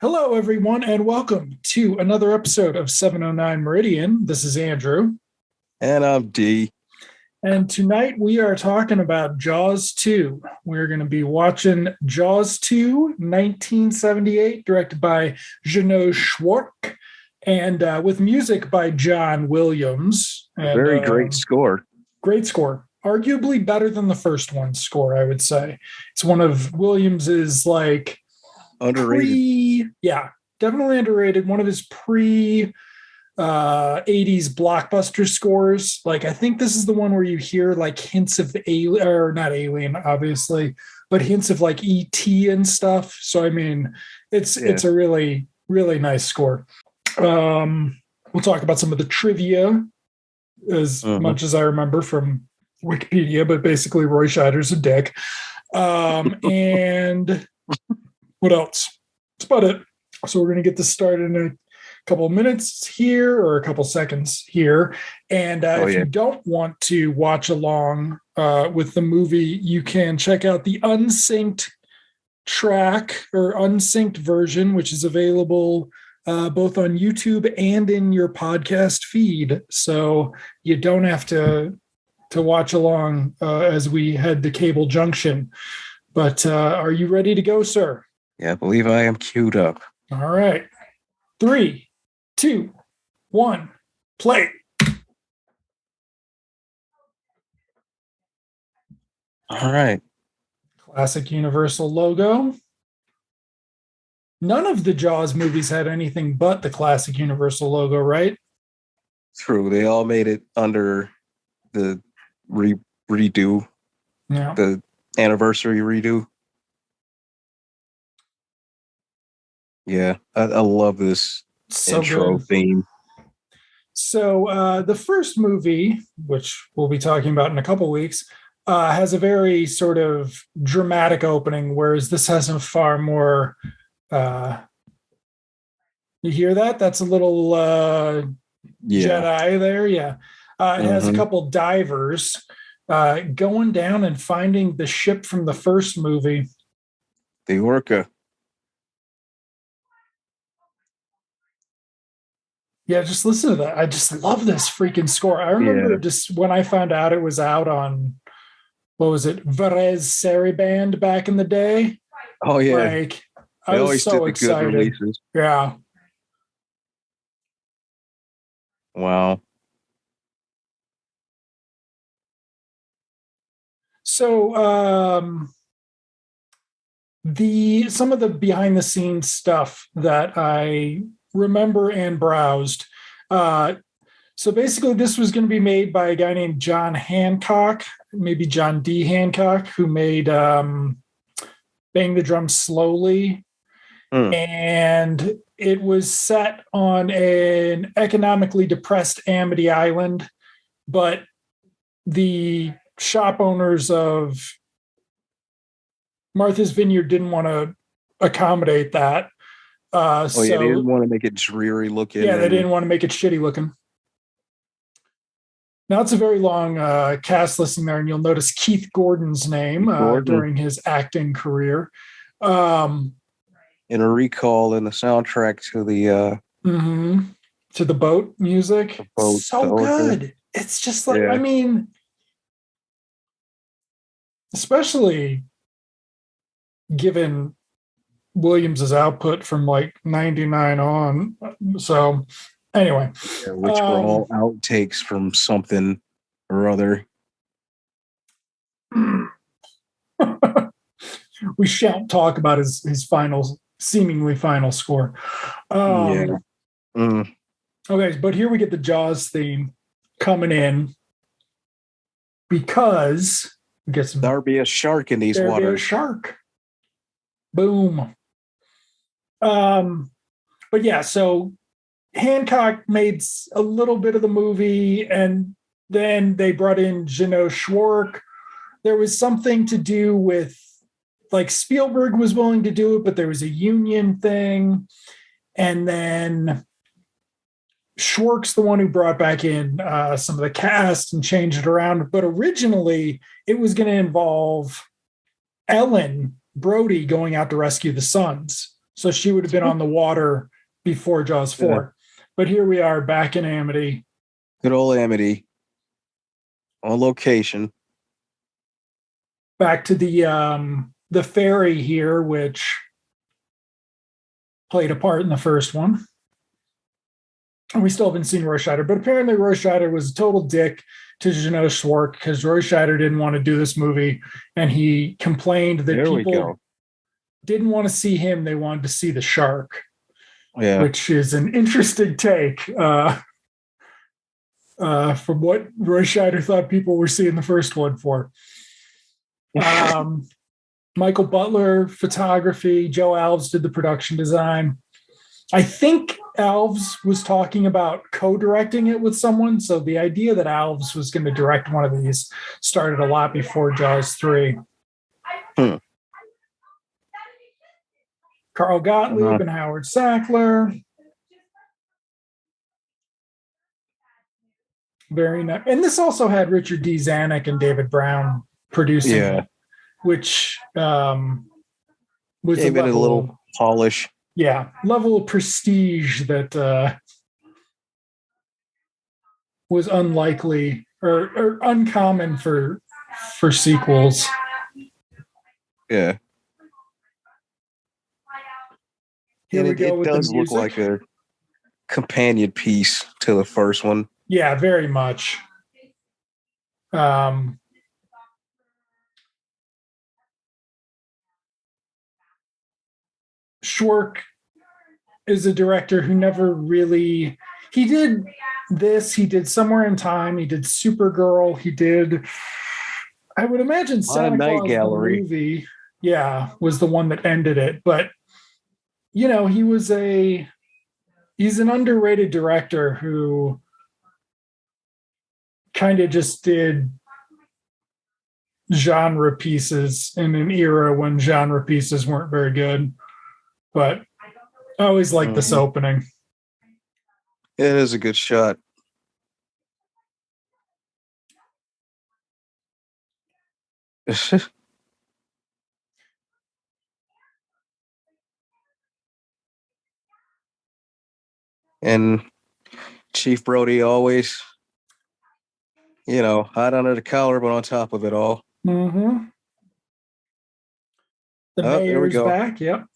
Hello, everyone, and welcome to another episode of 709 Meridian. This is Andrew. And I'm D. And tonight we are talking about Jaws 2. We're going to be watching Jaws 2, 1978, directed by Jeannot Szwarc, and with music by John Williams. And, very great score. Great score. Arguably better than the first one's score, I would say. It's one of Williams's, like, underrated. Definitely underrated. One of his pre 80s blockbuster scores. Like, I think this is the one where you hear like hints of alien, or not alien, obviously, but hints of like E.T. and stuff. So I mean, it's a really, really nice score. We'll talk about some of the trivia as much as I remember from Wikipedia, but basically Roy Scheider's a dick. And what else? That's about it. So we're going to get this started in a couple of minutes here, or a couple seconds here. And if you don't want to watch along with the movie, you can check out the unsynced track or unsynced version, which is available both on YouTube and in your podcast feed. So you don't have to watch along as we head to Cable Junction. But are you ready to go, sir? Yeah, I believe I am queued up. All right. 3, 2, 1, play. All right. Classic Universal logo. None of the Jaws movies had anything but the classic Universal logo, right? True. They all made it under the redo. Yeah. The anniversary redo. Yeah, I love this intro theme. So the first movie, which we'll be talking about in a couple weeks, has a very sort of dramatic opening, whereas this has a far more... you hear that? That's a little Jedi there. Yeah. It has a couple divers going down and finding the ship from the first movie. The Orca. Yeah, just listen to that. I just love this freaking score. I remember just when I found out it was out on, what was it, Varese Sarabande back in the day. Oh, yeah. Like, I was so excited. Good releases. Yeah. Wow. So some of the behind the scenes stuff that I remember and browsed. So basically this was going to be made by a guy named John Hancock, maybe John D. Hancock, who made Bang the Drum Slowly. And it was set on an economically depressed Amity Island, but the shop owners of Martha's Vineyard didn't want to accommodate that. They didn't want to make it dreary looking. Yeah, they didn't want to make it shitty looking. Now, it's a very long cast listing there, and you'll notice Keith Gordon's name during his acting career. In a recall in the soundtrack to the... to the boat music. So good. It's just like, I mean, especially given Williams's output from like 99 on. So anyway, which were all outtakes from something or other. We shan't talk about his seemingly final score. Okay, but here we get the Jaws theme coming in because we get some. There'll be a shark in these waters. There'll be a shark. Boom. But yeah, so Hancock made a little bit of the movie, and then they brought in Jeannot Szwarc. There was something to do with, like, Spielberg was willing to do it, but there was a union thing. And then Schwarc's the one who brought back in some of the cast and changed it around. But originally, it was going to involve Ellen Brody going out to rescue the sons. So she would have been on the water before Jaws 4. Yeah. But here we are back in Amity. Good old Amity. On location. Back to the ferry here, which played a part in the first one. And we still haven't seen Roy Scheider, but apparently Roy Scheider was a total dick to Jeannot Szwarc because Roy Scheider didn't want to do this movie, and he complained that people didn't want to see him; they wanted to see the shark. Yeah, which is an interesting take from what Roy Scheider thought people were seeing the first one for. Michael Butler, photography. Joe Alves did the production design. I think Alves was talking about co-directing it with someone. So the idea that Alves was going to direct one of these started a lot before Jaws 3. Carl Gottlieb and Howard Sackler. Very nice. And this also had Richard D. Zanuck and David Brown producing it, which was gave it a little polish. Yeah, level of prestige that was unlikely or uncommon for sequels. Yeah. Here and we go with does the music. Look like a companion piece to the first one. Yeah, very much. Schwarc is a director who never really... He did this. He did Somewhere in Time. He did Supergirl. He did... I would imagine Santa Claus the movie, was the one that ended it. But, you know, he's an underrated director who kind of just did genre pieces in an era when genre pieces weren't very good. But I always like this opening. It is a good shot. And Chief Brody always, hot under the collar, but on top of it all. Mm-hmm. The mayor's back, yep.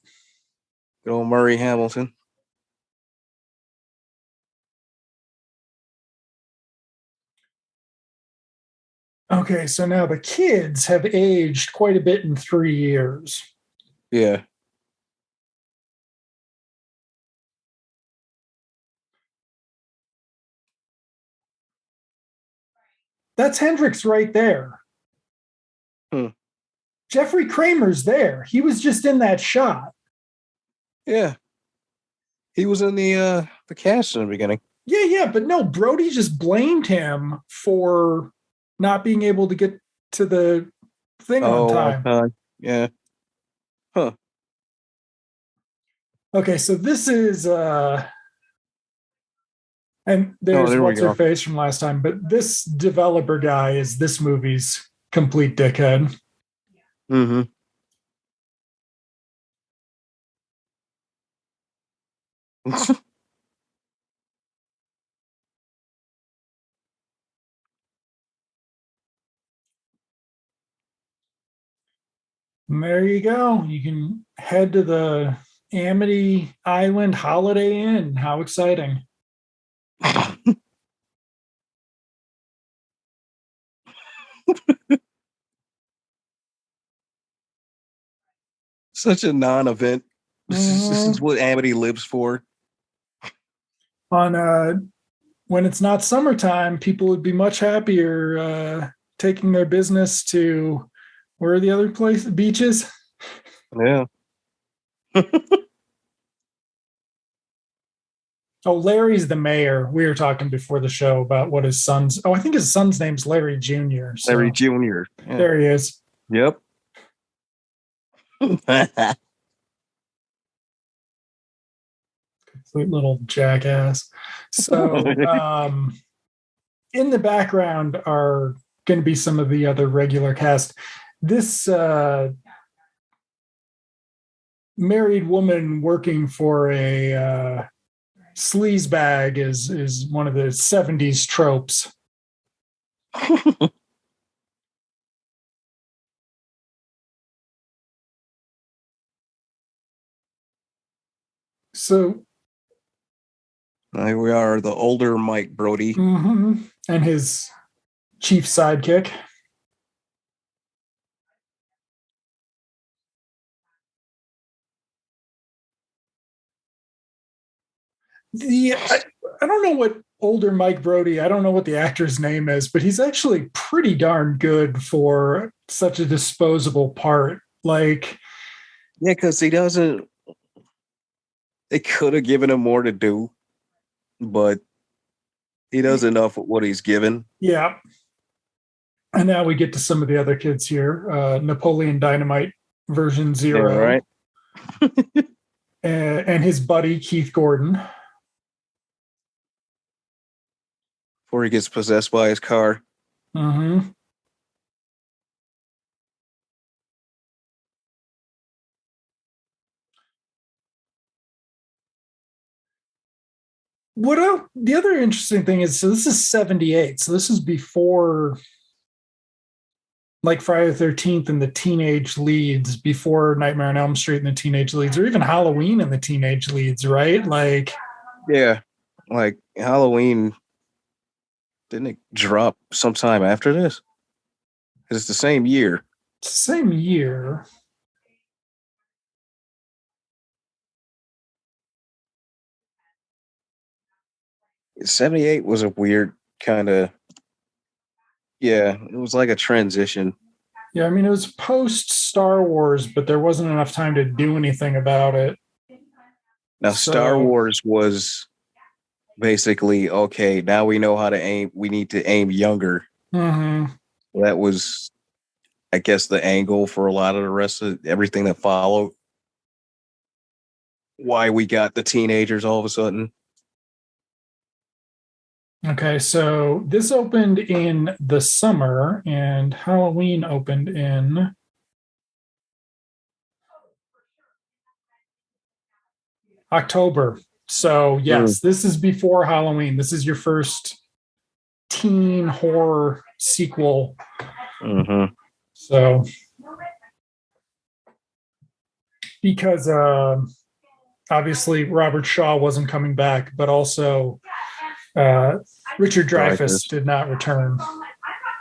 Good old Murray Hamilton. Okay, so now the kids have aged quite a bit in 3 years. Yeah. That's Hendrix right there. Jeffrey Kramer's there. He was just in that shot. Yeah. He was in the cast in the beginning. Yeah, but no, Brody just blamed him for not being able to get to the thing on time. Yeah. Huh. Okay, so this is and there's what's her face from last time, but this developer guy is this movie's complete dickhead. Mm-hmm. There you go. You can head to the Amity Island Holiday Inn. How exciting. Such a non-event. This is what Amity lives for. On when it's not summertime, people would be much happier taking their business to where are the other beaches? Yeah. Oh, Larry's the mayor. We were talking before the show about what his son's... Oh, I think his son's name's Larry Jr. So. Larry Jr. Yeah. There he is. Yep. Complete little jackass. So in the background are going to be some of the other regular cast. This married woman working for a sleazebag is one of the 70s tropes. So here we are, the older Mike Brody. And his chief sidekick. I don't know what older Mike Brody, I don't know what the actor's name is, but he's actually pretty darn good for such a disposable part. Like, yeah, because he doesn't. They could have given him more to do, but he does enough with what he's given. Yeah. And now we get to some of the other kids here. Napoleon Dynamite version 0. Yeah, right. And his buddy, Keith Gordon. Before he gets possessed by his car. Mm-hmm. What else? The other interesting thing is, so this is 78. So this is before like Friday the 13th and the teenage leads, before Nightmare on Elm Street and the teenage leads, or even Halloween and the teenage leads, right? Like, yeah, like Halloween, didn't it drop sometime after this? It's the same year. Same year. '78 was a weird kind of, yeah, it was like a transition. Yeah, I mean, it was post Star Wars, but there wasn't enough time to do anything about it. Now, Star Wars was basically, okay, now we know how to aim. We need to aim younger. Mm-hmm. That was, I guess, the angle for a lot of the rest of everything that followed. Why we got the teenagers all of a sudden. Okay, so this opened in the summer and Halloween opened in October. So yes, this is before Halloween. This is your first teen horror sequel. Mm-hmm. So because obviously Robert Shaw wasn't coming back, but also Richard Dreyfuss did not return.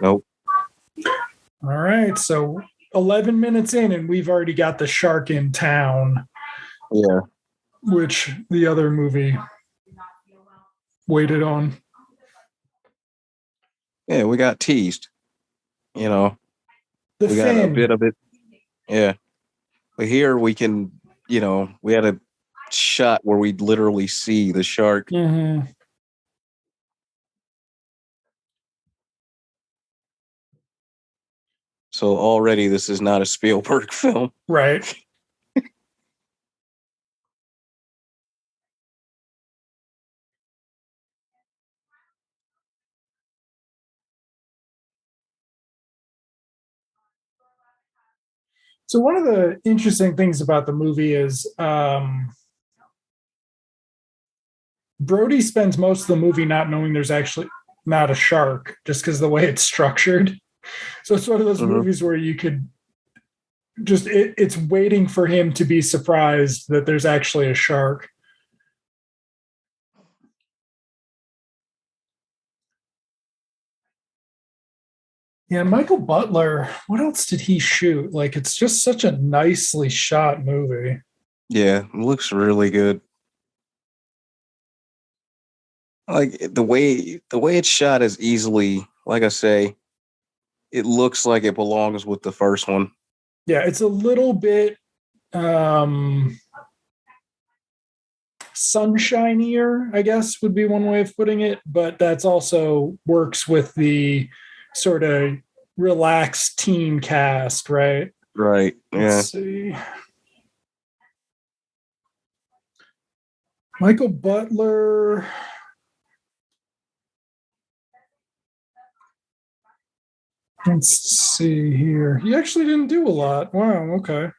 Nope. All right, so 11 minutes in and we've already got the shark in town. Yeah. Which the other movie waited on. Yeah, we got teased. You know, we got a bit of it. Yeah. But here we can, you know, we had a shot where we literally see the shark. Mm-hmm. So already this is not a Spielberg film. Right. So one of the interesting things about the movie is Brody spends most of the movie not knowing there's actually not a shark, just because of the way it's structured. So it's one of those movies where you could just, it's waiting for him to be surprised that there's actually a shark. Yeah, Michael Butler, what else did he shoot? Like, it's just such a nicely shot movie. Yeah, it looks really good. Like the way it's shot is easily, like I say, it looks like it belongs with the first one. Yeah, it's a little bit sunshinier, I guess would be one way of putting it, but that's also works with the sort of relaxed teen cast, right? Right. Yeah. Let's see. Michael Butler. Let's see here. He actually didn't do a lot. Wow. Okay.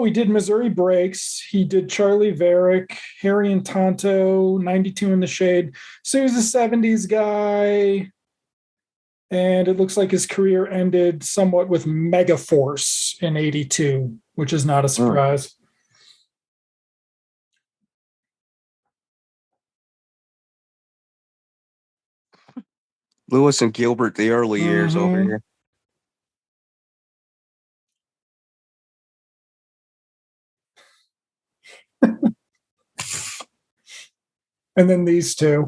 He did Missouri Breaks. He did Charlie Varick, Harry and Tonto, 92 in the Shade. So he was a 70s guy. And it looks like his career ended somewhat with Megaforce in 82, which is not a surprise. Lewis and Gilbert, the early years over here. And then these two.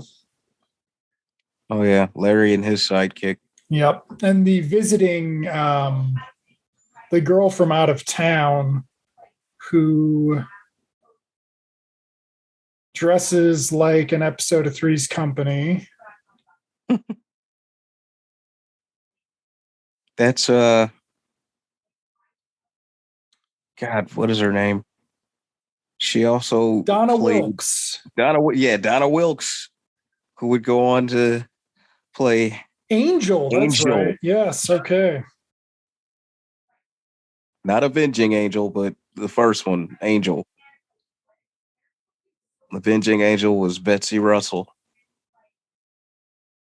Oh, yeah. Larry and his sidekick. Yep. And the visiting, the girl from out of town who dresses like an episode of Three's Company. That's, God, what is her name? She also Donna Wilkes. Donna Wilkes, who would go on to play Angel. That's right. Yes. Okay. Not Avenging Angel, but the first one, Angel. Avenging Angel was Betsy Russell.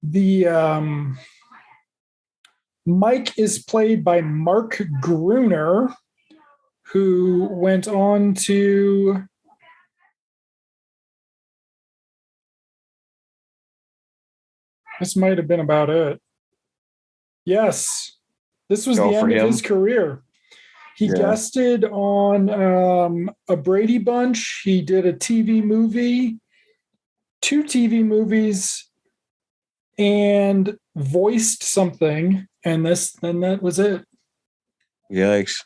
The Mike is played by Mark Gruner, who went on to this might have been about it. Yes, this was the end of his career. He guested on a Brady Bunch. He did a TV movie, 2 TV movies, and voiced something. And that was it. Yikes.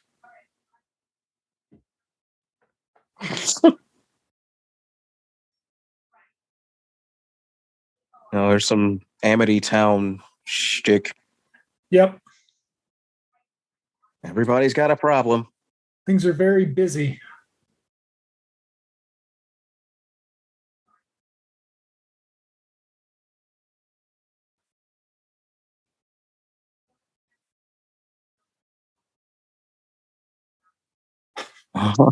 No, there's some Amity Town shtick. Yep. Everybody's got a problem. Things are very busy. Uh-huh.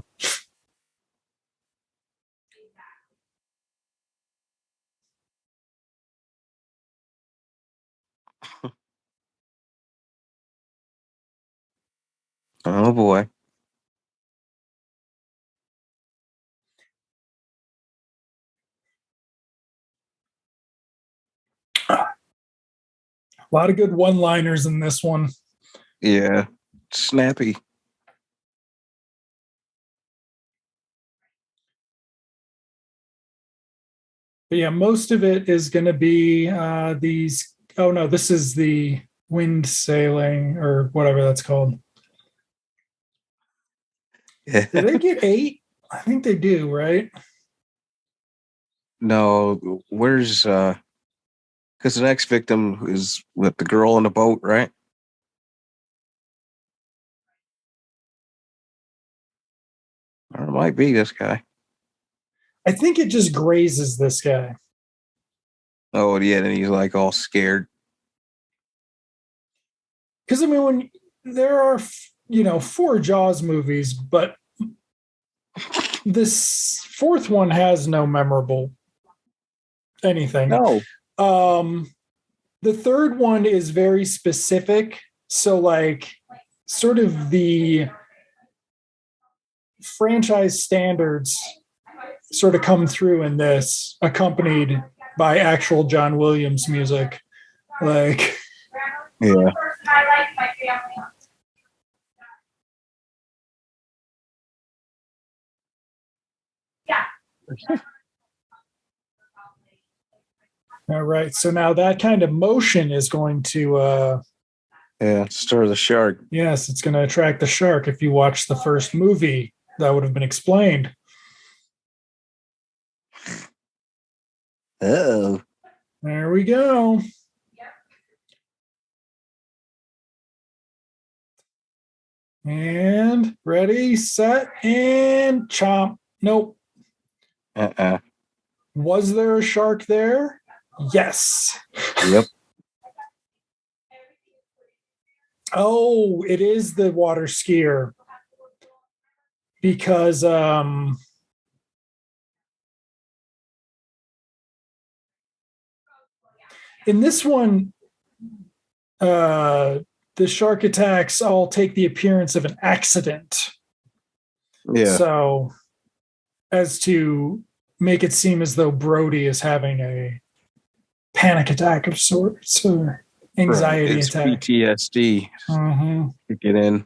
Oh boy. A lot of good one-liners in this one. Yeah. Snappy. But yeah, most of it is going to be these. Oh no, this is the wind sailing or whatever that's called. Yeah. Do they get 8? I think they do, right? No, where's because the next victim is with the girl in the boat, right? Or it might be this guy. I think it just grazes this guy. Oh yeah, and he's like all scared. Because I mean, when there are 4 Jaws movies, but this 4th one has no memorable anything. No. The 3rd one is very specific. So like sort of the franchise standards sort of come through in this, accompanied by actual John Williams music. Like, yeah. All right. So now that kind of motion is going to stir the shark. Yes, it's going to attract the shark. If you watch the first movie, that would have been explained. Oh. There we go. And ready, set, and chomp. Nope. Was there a shark there? Yes. Yep. Oh, it is the water skier. Because in this one, the shark attacks all take the appearance of an accident. Yeah. So, as to make it seem as though Brody is having a panic attack of sorts or anxiety attack. PTSD. Mm-hmm. To get in.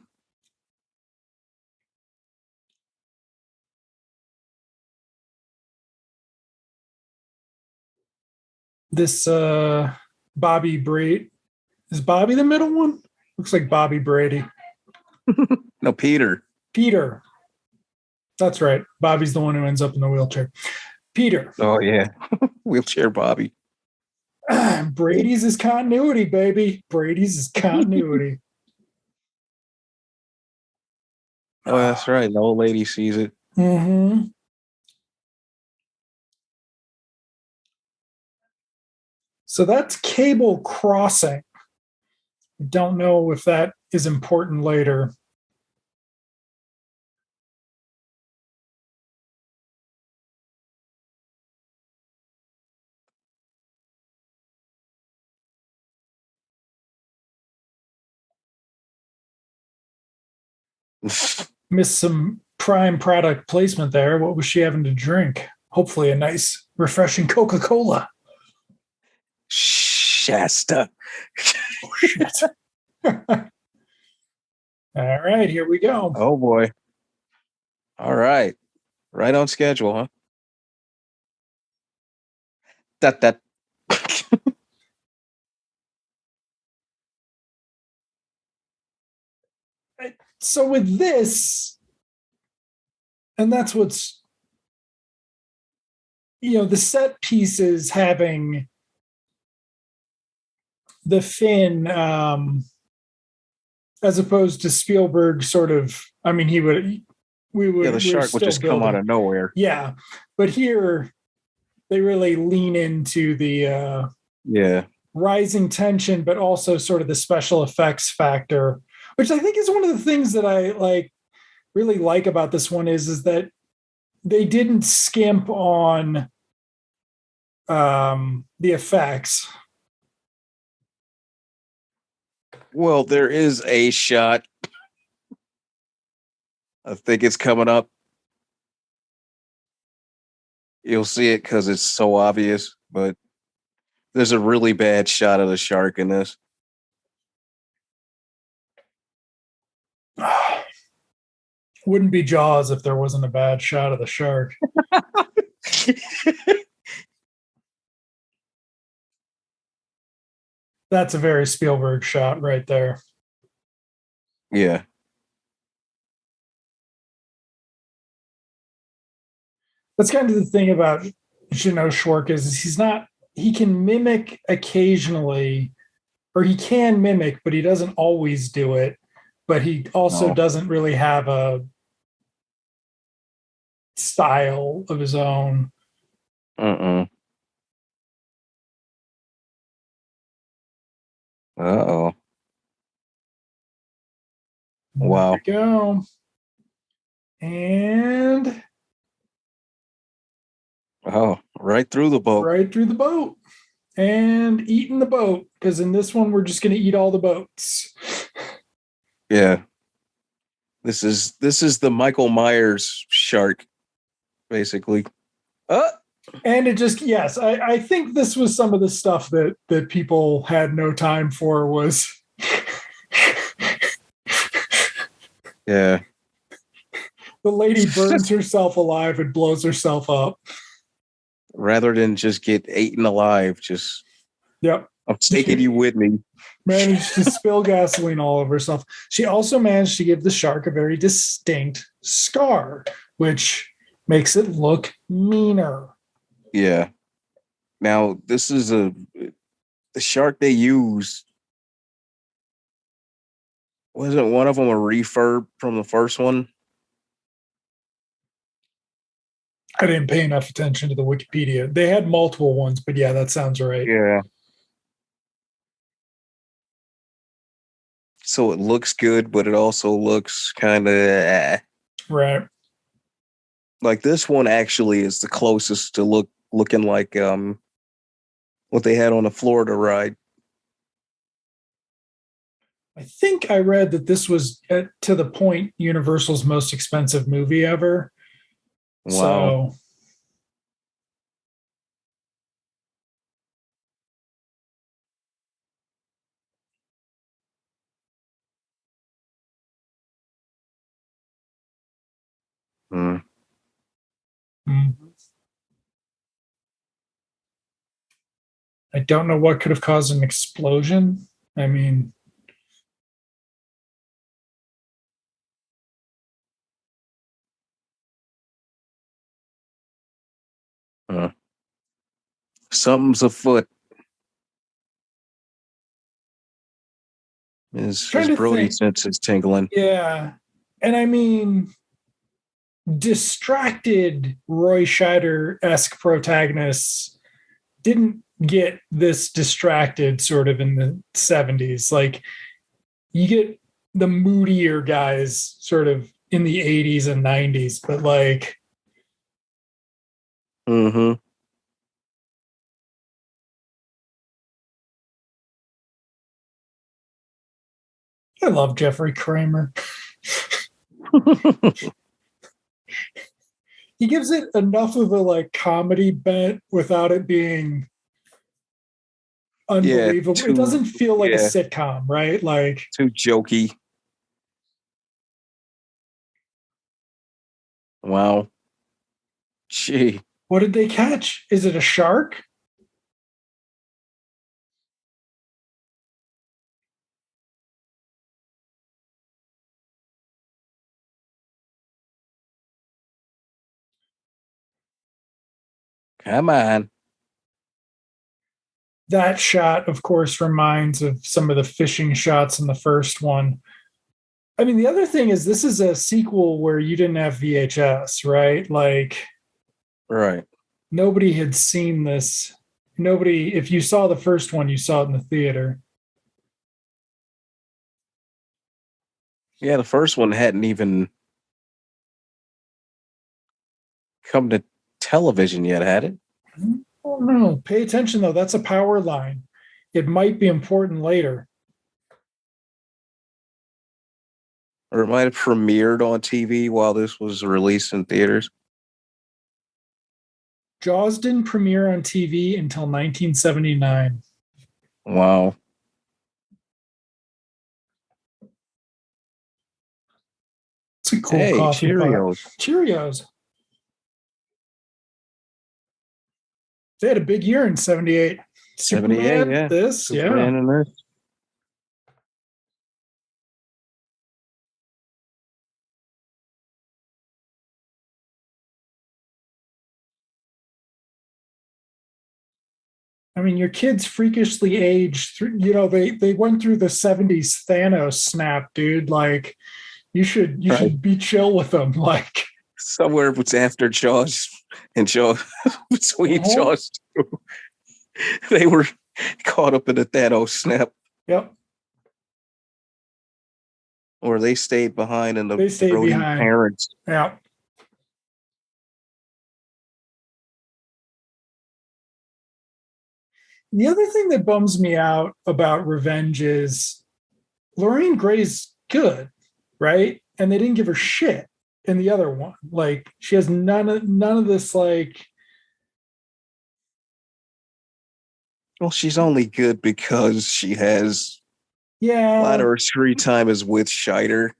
This Bobby Brady. Is Bobby the middle one? Looks like Bobby Brady. No, Peter. Peter. That's right. Bobby's the one who ends up in the wheelchair. Peter. Oh, yeah. Wheelchair Bobby. Brady's is continuity, baby. Brady's is continuity. Oh, that's right. The old lady sees it. Mm-hmm. So that's Cable Crossing. Don't know if that is important later. Missed some prime product placement there. What was she having to drink? Hopefully a nice, refreshing Coca-Cola. Shasta. Oh, shit. All right, here we go. Oh, boy. All right. Right on schedule, huh? That. So with this, and that's what's, the set pieces having the fin, as opposed to Spielberg sort of, the shark would just come out of nowhere. Yeah. But here they really lean into the rising tension, but also sort of the special effects factor, which I think is one of the things that I really like about this one is that they didn't skimp on the effects. Well, there is a shot. I think it's coming up. You'll see it because it's so obvious, but there's a really bad shot of the shark in this. Wouldn't be Jaws if there wasn't a bad shot of the shark. That's a very Spielberg shot right there. Yeah. That's kind of the thing about Jeannot Szwarc is he can mimic occasionally, or he can mimic, but he doesn't always do it. But he also doesn't really have a style of his own. Uh-oh. Wow. There we go. And right through the boat. Right through the boat. And eating the boat. Because in this one, we're just going to eat all the boats. Yeah. This is the Michael Myers shark, basically. And it just, yes, I think this was some of the stuff that people had no time for was. Yeah. The lady burns herself alive and blows herself up. Rather than just get eaten alive, just. Yep. I'm taking you with me. Managed to spill gasoline all over herself. She also managed to give the shark a very distinct scar, which makes it look meaner. Yeah. Now, this is the shark they use. Wasn't one of them a refurb from the first one? I didn't pay enough attention to the Wikipedia. They had multiple ones, but yeah, that sounds right. Yeah. So it looks good, but it also looks kind of right. Like this one actually is the closest to looking like what they had on the Florida ride. I think I read that this was to the point Universal's most expensive movie ever. Wow. So Mm. I don't know what could have caused an explosion. I mean, Something's afoot. His Brody sense is tingling. Yeah. And I mean, distracted Roy Scheider-esque protagonists didn't get this distracted sort of in the 70s. Like, you get the moodier guys sort of in the 80s and 90s, but like, mm-hmm. I love Jeffrey Kramer. He gives it enough of a like comedy bent without it being unbelievable. It doesn't feel like a sitcom, right? Like too jokey. Wow. Gee. What did they catch? Is it a shark? Come on. That shot, of course, reminds of some of the fishing shots in the first one. I mean, the other thing is this is a sequel where you didn't have VHS, right? Like, right. Nobody had seen this. Nobody, if you saw the first one, you saw it in the theater. Yeah, the first one hadn't even come to television yet, had it? Oh no. Pay attention though. That's a power line. It might be important later. Or it might have premiered on TV while this was released in theaters. Jaws didn't premiere on TV until 1979. Wow. It's a cool coffee Cheerios. pot. Cheerios. They had a big year in 78. 78, Superman, yeah. this, Superman yeah. and this. I mean, your kids freakishly aged. They went through the 70s Thanos snap, dude. Like, you should be chill with them. Like, somewhere was after Jaws and Jaws between Jaws 2. They were caught up in the Thanos snap. Yep. Or they stayed behind in the Brody parents. Yeah. The other thing that bums me out about Revenge is Lorraine Gray's good, right? And they didn't give her shit in the other one. Like, she has none of this, like. Well, she's only good because she has a lot of her screen time is with Scheider.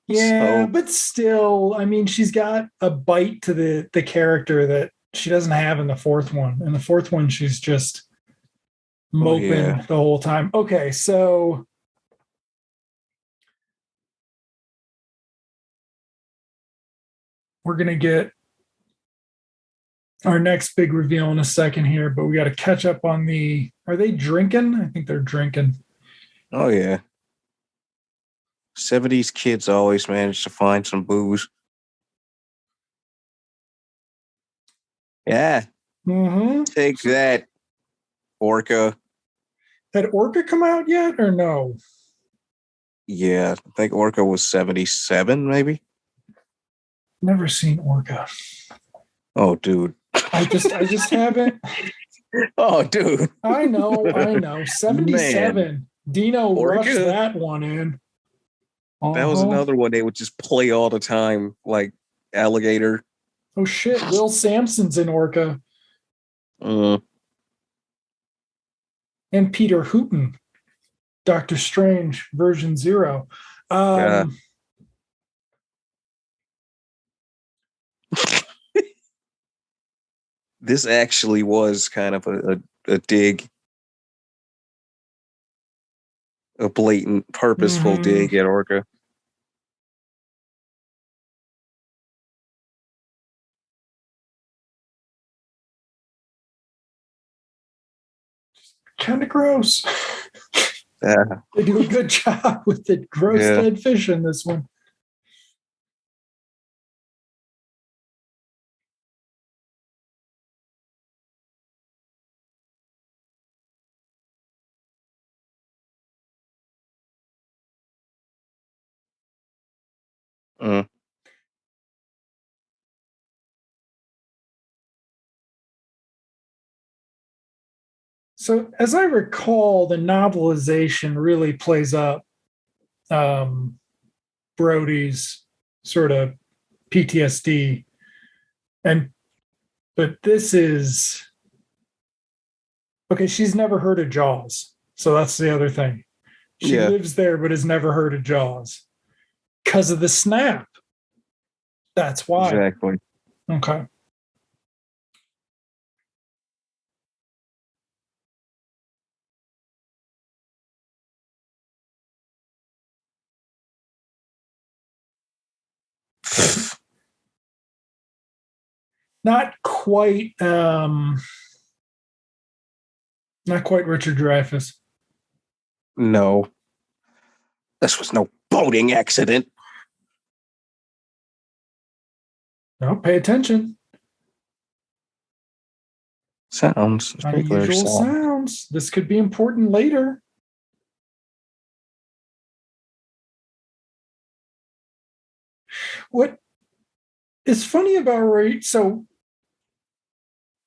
Yeah, but still, I mean, she's got a bite to the character that she doesn't have in the fourth one. In the fourth one, she's just moping the whole time. Okay, so we're gonna get our next big reveal in a second here, but we got to catch up on are they drinking? I think they're drinking. Oh yeah. 70s kids always manage to find some booze. Yeah. Mm-hmm. Take that, Orca. Had Orca come out yet or no? Yeah, I think Orca was 77, maybe. Never seen Orca. Oh, dude. I just haven't. Oh, dude. I know. 77. Man. Dino Orca, rushed that one in. That was another one they would just play all the time, like Alligator. Oh, shit. Will Sampson's in Orca. And Peter Hooton. Doctor Strange version 0. This actually was kind of a dig, a blatant, purposeful dig at Orca. Kind of gross. Yeah. They do a good job with the gross dead fish in this one. So, as I recall, the novelization really plays up Brody's sort of PTSD, but this is okay. She's never heard of Jaws, so that's the other thing. She lives there, but has never heard of Jaws because of the snap. That's why. Exactly. Okay. Not quite Richard Dreyfuss. No. This was no boating accident. No, pay attention. Sounds. Unusual sounds. This could be important later. What is funny about Roy? So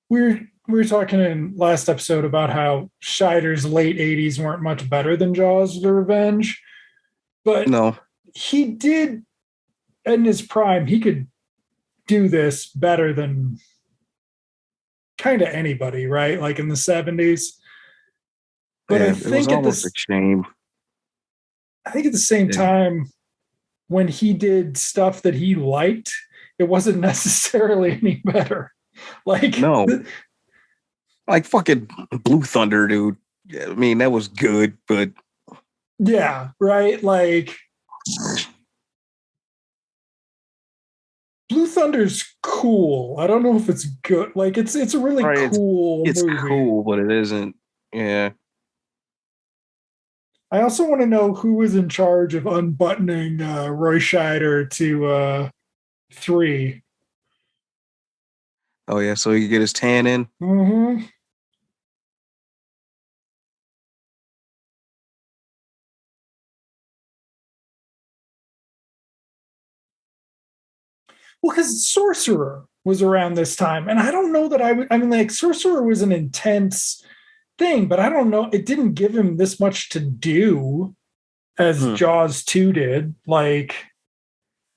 we were talking in last episode about how Scheider's late 80s weren't much better than Jaws: The Revenge. But no, he did, in his prime, he could do this better than kind of anybody, right? Like in the 70s. But I think it was almost a shame. I think at the same time, when he did stuff that he liked, it wasn't necessarily any better. Like, no. Like fucking Blue Thunder, dude. I mean, that was good, but yeah, right. Like Blue Thunder's cool. I don't know if it's good. Like it's a really cool it's movie. Cool, but it isn't. Yeah. I also want to know who was in charge of unbuttoning Roy Scheider to 3. Oh yeah, so he could get his tan in. Mm-hmm. Well, because Sorcerer was around this time, and I don't know that I mean, like Sorcerer was an intense thing, but I don't know. It didn't give him this much to do as Jaws 2 did. Like,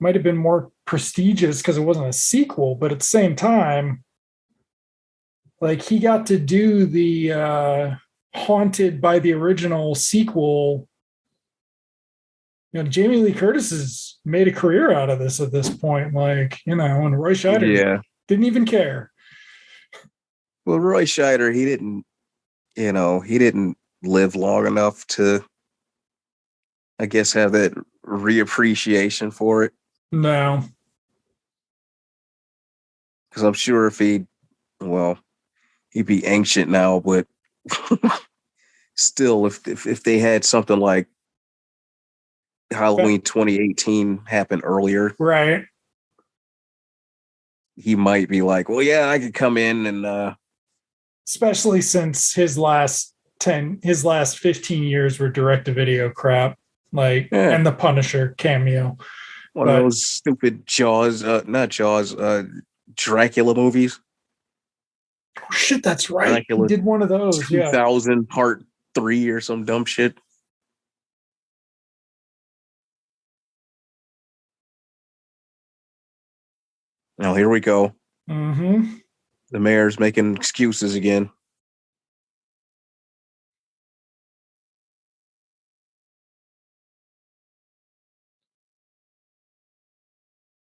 might have been more prestigious because it wasn't a sequel, but at the same time, like he got to do the haunted by the original sequel. You know, Jamie Lee Curtis has made a career out of this at this point. Like, you know, and Roy Scheider didn't even care. Well, Roy Scheider, he didn't live long enough to, I guess, have that reappreciation for it. No. Because I'm sure if he'd be ancient now, but still, if they had something like Halloween 2018 happen earlier, right? he might be like, well, yeah, I could come in and especially since his last 15 years were direct-to-video crap, like and the Punisher cameo. One of those stupid Jaws, not Jaws, Dracula movies. Oh shit, that's right. Dracula he did one of those. 2000 Part 3 or some dumb shit. Now here we go. Mm-hmm. The mayor's making excuses again.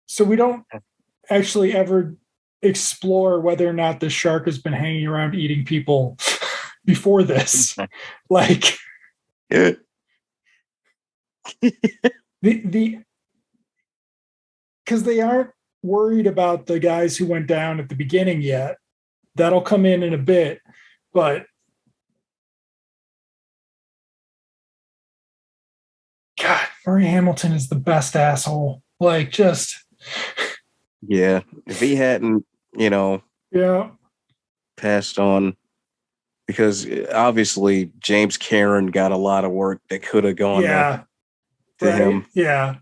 So we don't actually ever explore whether or not the shark has been hanging around eating people before this. Like the because they aren't worried about the guys who went down at the beginning yet. That'll come in a bit, but God, Murray Hamilton is the best asshole. Like, just yeah. If he hadn't, passed on, because obviously James Cameron got a lot of work that could have gone to him. Yeah.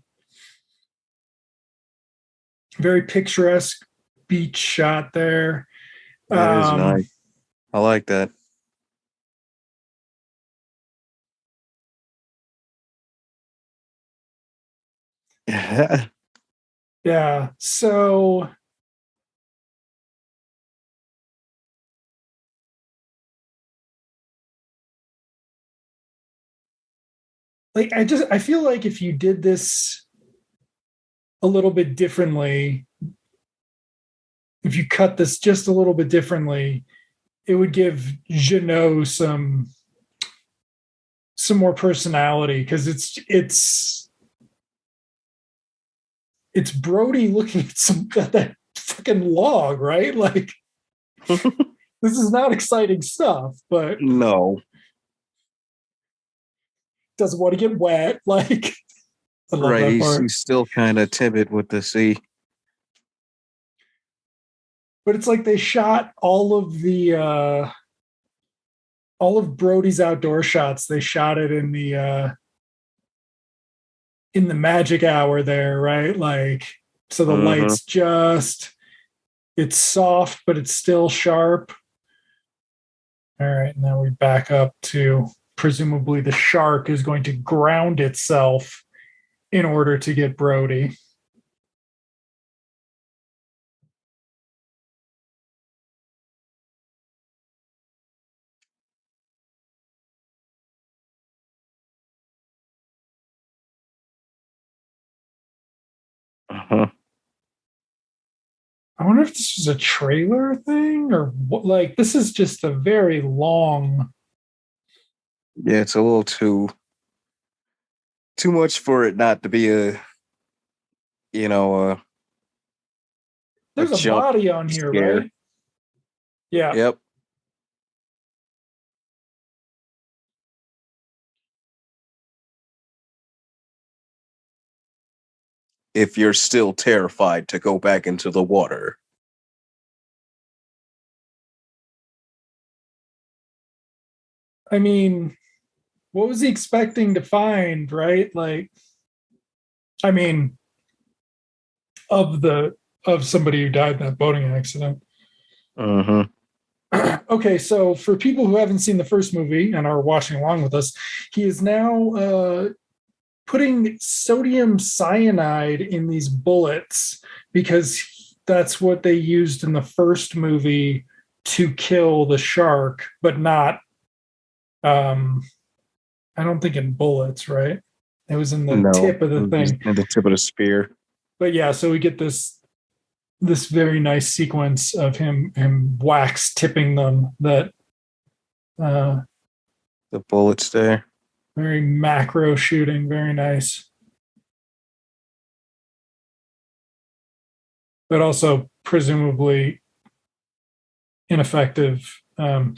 Very picturesque beach shot there. That is nice. I like that. Yeah. So like I feel like if you did this a little bit differently, if you cut this just a little bit differently, it would give Jeannot some more personality, because it's Brody looking at that fucking log, right? Like this is not exciting stuff, but no, doesn't want to get wet. Like I love that part. He's still kind of timid with the sea. But it's like they shot all of Brody's outdoor shots. They shot it in the magic hour there, right? Like, so the light's it's soft, but it's still sharp. All right, now we back up to presumably the shark is going to ground itself in order to get Brody. I wonder if this was a trailer thing or what. Like, this is just a very long. Yeah, it's a little too much for it not to be a, there's a body on here, scare. Right? Yeah. Yep. If you're still terrified to go back into the water. I mean, what was he expecting to find, right? Like, I mean, of somebody who died in that boating accident. Okay, so for people who haven't seen the first movie and are watching along with us, he is now putting sodium cyanide in these bullets because that's what they used in the first movie to kill the shark, but not I don't think in bullets, right? It was in the tip of the thing. In the tip of the spear. But yeah, so we get this very nice sequence of him wax tipping them, that the bullets there. Very macro shooting, very nice. But also presumably ineffective. Yeah.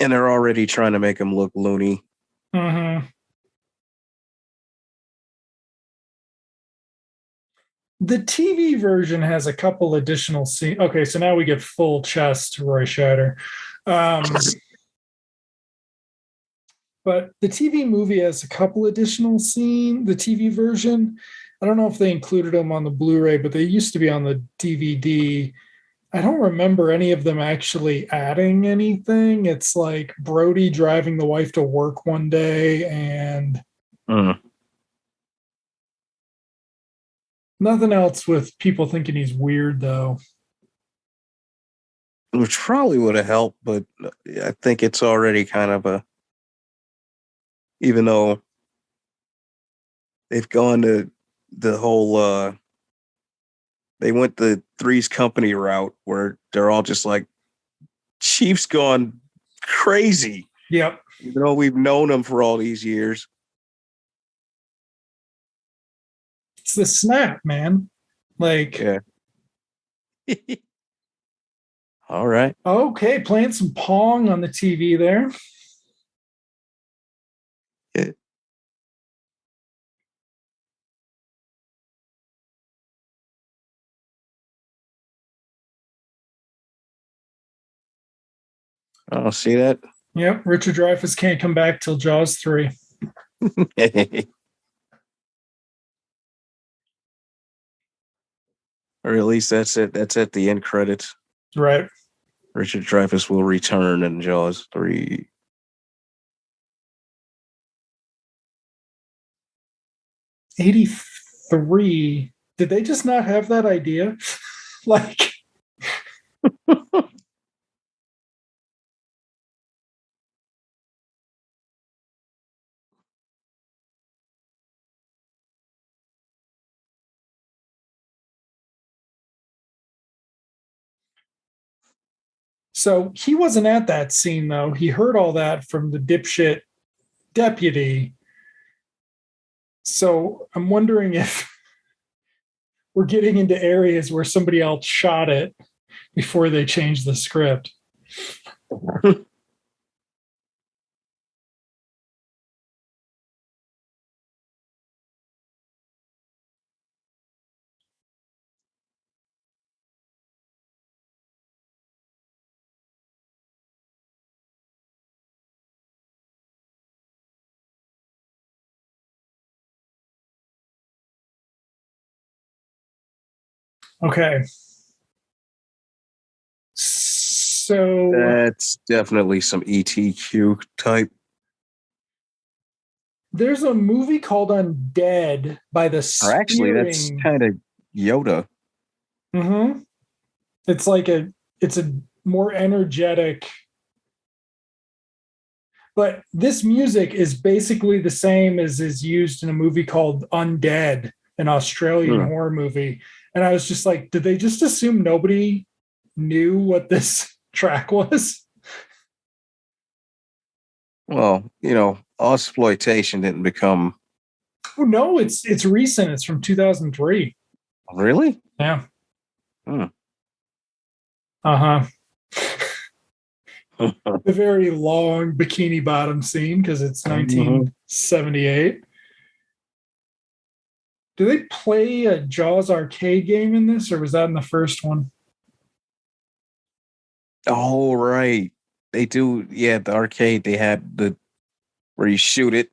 And they're already trying to make him look loony. Mm-hmm. The TV version has a couple additional scenes. Okay, so now we get full chest Roy Scheider. But the TV movie has a couple additional scenes. The TV version, I don't know if they included them on the Blu-ray, but they used to be on the DVD. I don't remember any of them actually adding anything. It's like Brody driving the wife to work one day and nothing else with people thinking he's weird, though. Which probably would have helped, but I think it's already kind of a, even though they've gone to the whole, they went the Three's Company route where they're all just like, Chief's gone crazy. Yep. Even though we've known him for all these years. It's the snap, man. Like, yeah. All right. Okay, playing some Pong on the TV there. Yeah. Oh, see that? Yep, Richard Dreyfuss can't come back till Jaws 3. Or at least that's it. That's at the end credits. Right. Richard Dreyfuss will return in Jaws 3. '83. Did they just not have that idea? Like, so he wasn't at that scene, though. He heard all that from the dipshit deputy. So I'm wondering if we're getting into areas where somebody else shot it before they changed the script. Okay. So that's definitely some ETQ type. There's a movie called Undead by the Spearing. Actually, that's kind of Yoda. Mm-hmm. It's like it's a more energetic. But this music is basically the same as is used in a movie called Undead, an Australian horror movie. And I was just like, did they just assume nobody knew what this track was? Well, exploitation didn't become. Oh, no, it's recent. It's from 2003. Really? Yeah. Uh-huh. A very long Bikini Bottom scene because it's 1978. Do they play a Jaws arcade game in this, or was that in the first one? Oh, right. They do. Yeah, the arcade, they had the where you shoot it.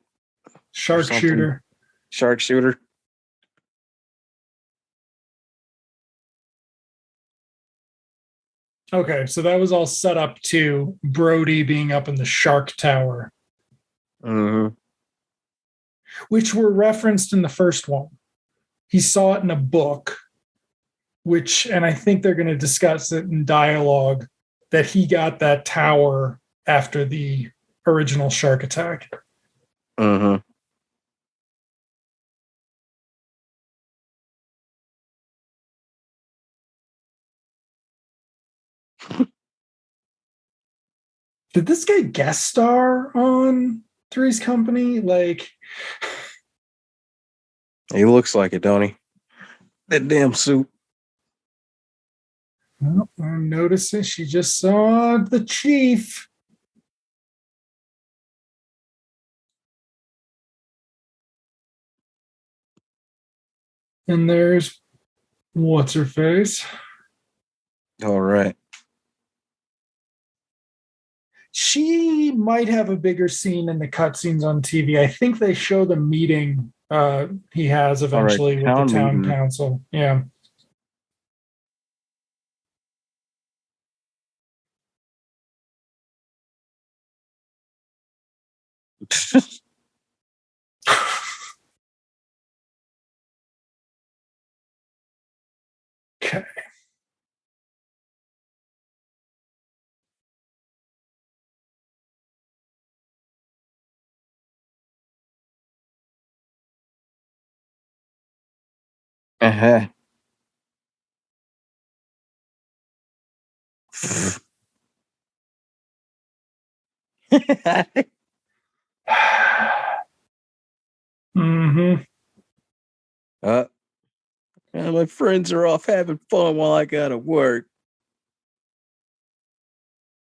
Sharpshooter. Sharpshooter. Okay, so that was all set up to Brody being up in the Shark Tower. Which were referenced in the first one. He saw it in a book, and I think they're going to discuss it in dialogue, that he got that tower after the original shark attack. Did this guy guest star on Three's Company? Like, he looks like it, don't he? That damn suit. I'm noticing she just saw the chief. And there's what's her face. All right. She might have a bigger scene in the cutscenes on TV. I think they show the meeting he has eventually with the town council. Yeah. Okay. Uh-huh. Mm-hmm. My friends are off having fun while I gotta work.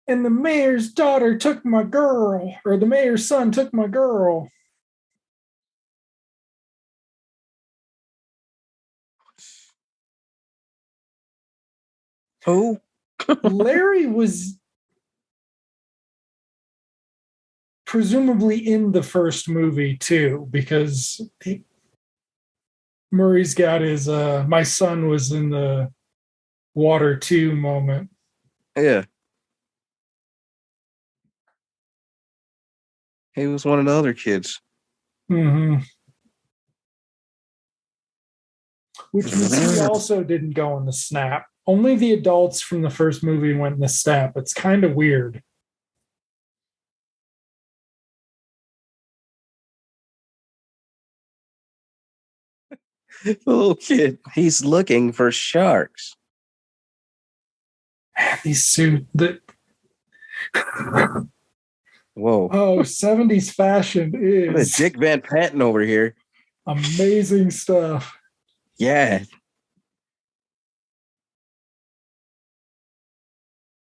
And the mayor's daughter took my girl, or the mayor's son took my girl. Who? Larry was presumably in the first movie too, because Murray's got his my son was in the water too moment. Yeah. He was one of the other kids. Mm-hmm. Which means he also didn't go in the snap. Only the adults from the first movie went in the snap. It's kind of weird. The little kid, he's looking for sharks. These suit that. Whoa. Oh, 70s fashion is Dick Van Patten over here. Amazing stuff. Yeah.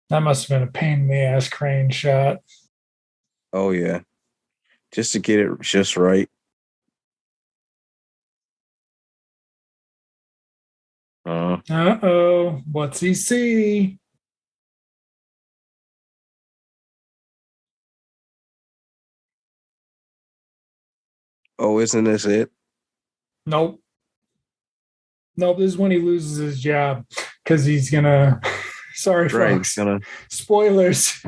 That must have been a pain in the ass crane shot. Oh, yeah. Just to get it just right. Uh-oh. What's he see? Oh, isn't this it? Nope. Nope, this is when he loses his job because he's gonna sorry, right, folks. Spoilers.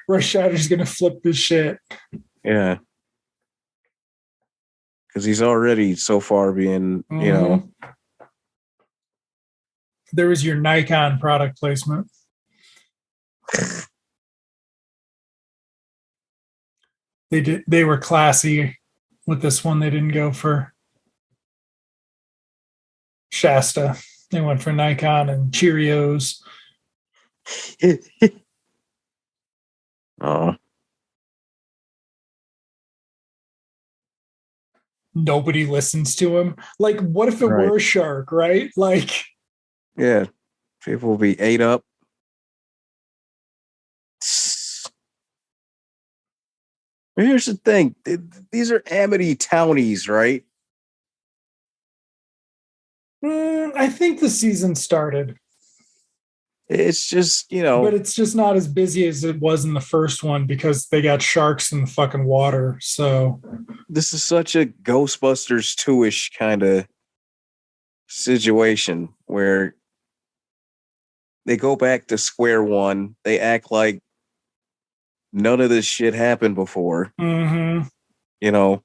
Roy Scheider's gonna flip this shit. Yeah. Because he's already so far being, you know. There was your Nikon product placement. They were classy with this one. They didn't go for Shasta. They went for Nikon and Cheerios. Oh. Nobody listens to him. Like, what if it were a shark, right? Like, yeah, people will be ate up. Here's the thing. These are Amity townies, right? I think the season started. It's just, you know. But it's just not as busy as it was in the first one because they got sharks in the fucking water. So this is such a Ghostbusters 2-ish kind of situation where they go back to square one. They act like none of this shit happened before. Mm-hmm. You know,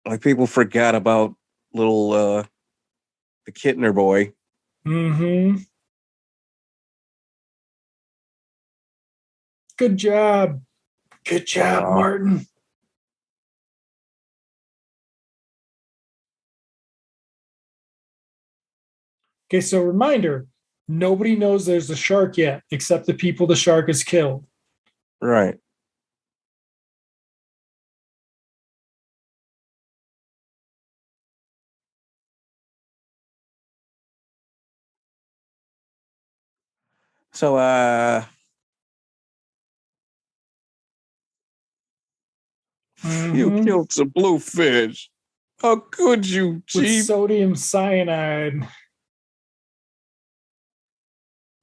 like people forgot about little the Kittner boy. Mm-hmm. Good job. Good job, Martin. Okay, so reminder, nobody knows there's a shark yet, except the people the shark has killed. Right. So, you killed some bluefish. How could you, with Chief? sodium cyanide.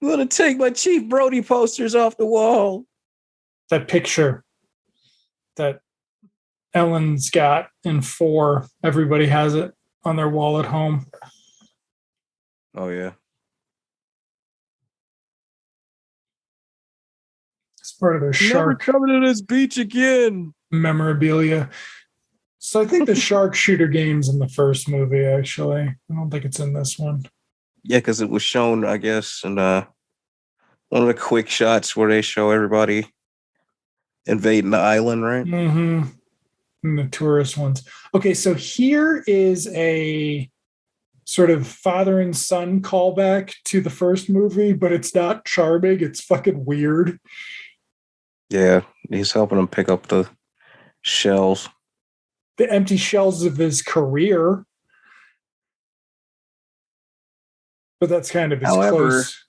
I'm gonna take my Chief Brody posters off the wall. That picture that Ellen's got in 4. Everybody has it on their wall at home. Oh yeah. It's part of their shark. Never coming to this beach again. Memorabilia. So I think the shark-shooter game's in the first movie, actually. I don't think it's in this one. Yeah, because it was shown, I guess, in one of the quick shots where they show everybody invading the island, right? Mm-hmm. And the tourist ones. Okay, so here is a sort of father and son callback to the first movie, but it's not charming. It's fucking weird. Yeah, he's helping him pick up the shells. The empty shells of his career. But that's kind of as close.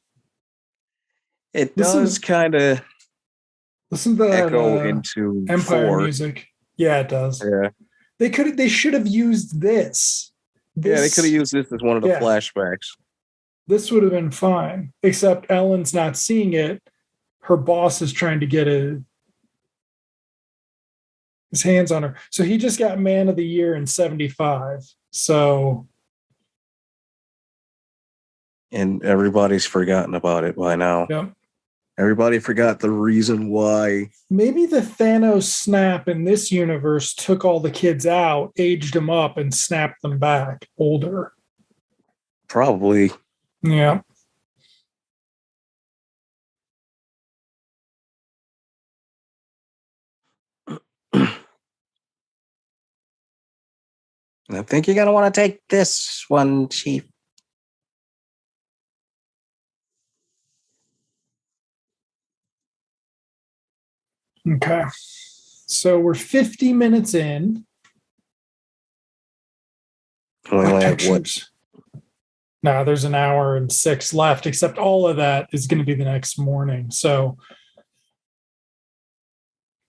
It does kind of listen to that echo into Empire 4. music. Yeah, it does. Yeah. They should have used this. Yeah, they could have used this as one of the flashbacks. This would have been fine. Except Ellen's not seeing it. Her boss is trying to get his hands on her. So he just got Man of the Year in 75. So. And everybody's forgotten about it by now. Yep. Everybody forgot the reason why. Maybe the Thanos snap in this universe took all the kids out, aged them up, and snapped them back older. Probably. Yeah. I think you're going to want to take this one, Chief. Okay. So we're 50 minutes in. Only have what? No, there's an hour and 6 left, except all of that is going to be the next morning. So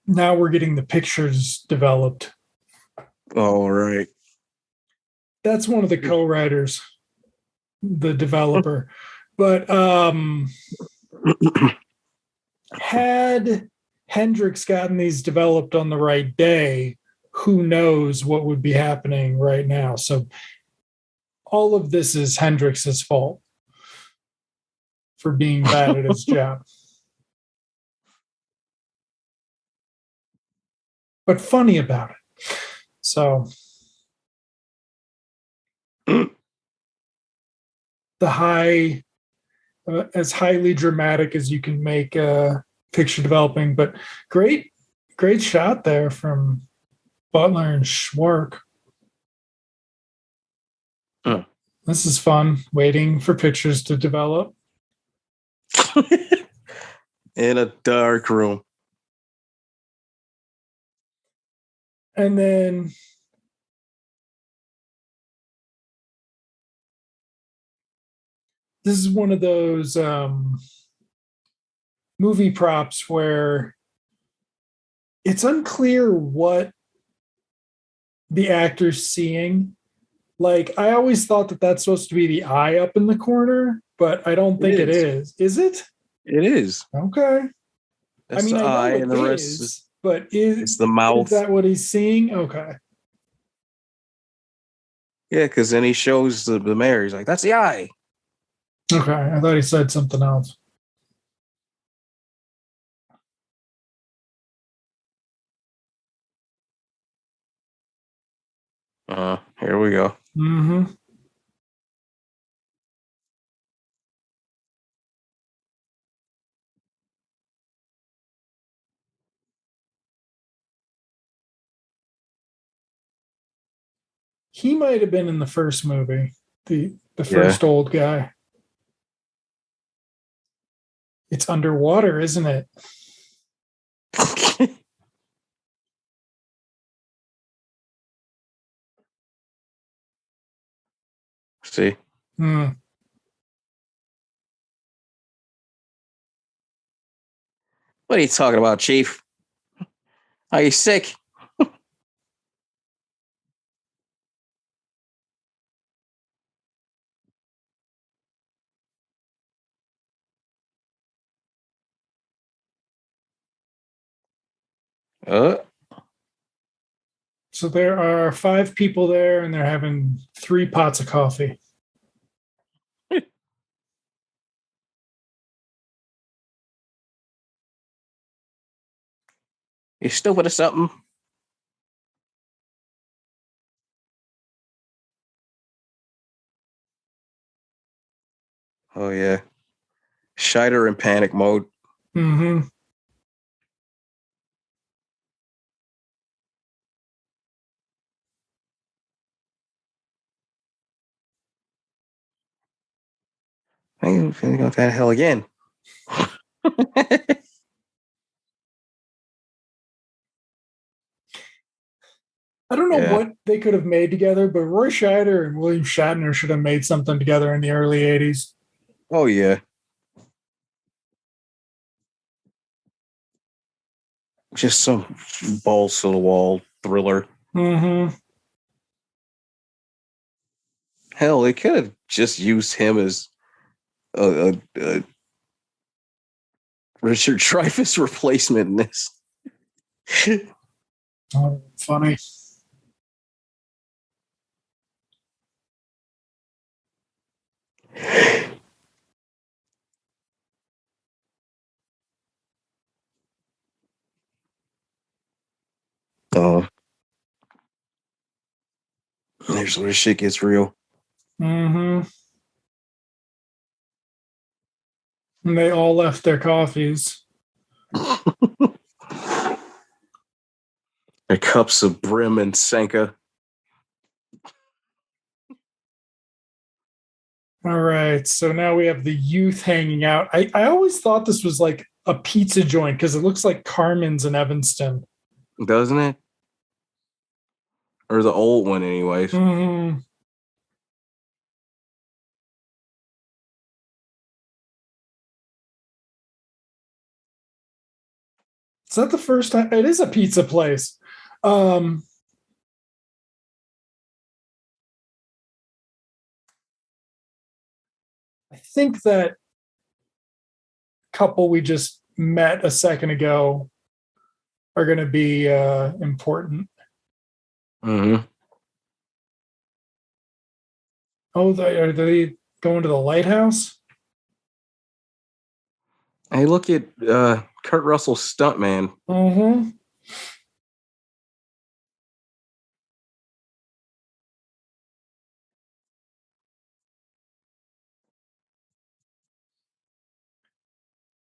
now we're getting the pictures developed. All right. That's one of the co-writers, the developer. But had Hendrix gotten these developed on the right day, who knows what would be happening right now. So all of this is Hendrix's fault for being bad at his job. But funny about it. So the as highly dramatic as you can make picture developing, but great shot there from Butler and Szwarc. This is fun, waiting for pictures to develop. In a dark room. And then this is one of those movie props where it's unclear what the actor's seeing. Like, I always thought that that's supposed to be the eye up in the corner, but I don't think it is. Is it? It is. Okay. That's the eye, and the rest is, but it's the mouth. Is that what he's seeing? Okay. Yeah, because then he shows the mayor. He's like, "That's the eye." Okay, I thought he said something else. Here we go. Mm-hmm. He might have been in the first movie, the first old guy. It's underwater, isn't it? See? What are you talking about, Chief? Are you sick? So there are 5 people there, and they're having 3 pots of coffee. You stupid or something? Oh yeah, Scheider in panic mode. Mm-hmm. I'm feeling go to hell again. I don't know what they could have made together, but Roy Scheider and William Shatner should have made something together in the early 80s. Oh, yeah. Just some balls to the wall thriller. Mm-hmm. Hell, they could have just used him as a Richard Dreyfuss replacement in this. Oh, funny. Oh, there's where shit gets real. Mm-hmm. And they all left their coffees. Their cups of Brim and Sanka. All right, so now we have the youth hanging out. I always thought this was like a pizza joint because it looks like Carmen's in Evanston. Doesn't it? Or the old one, anyways. Mm-hmm. Is that the first time? It is a pizza place. I think that couple we just met a second ago are going to be important. Mm-hmm. Oh, are they going to the lighthouse? Hey, look at Kurt Russell's stuntman. Mm-hmm.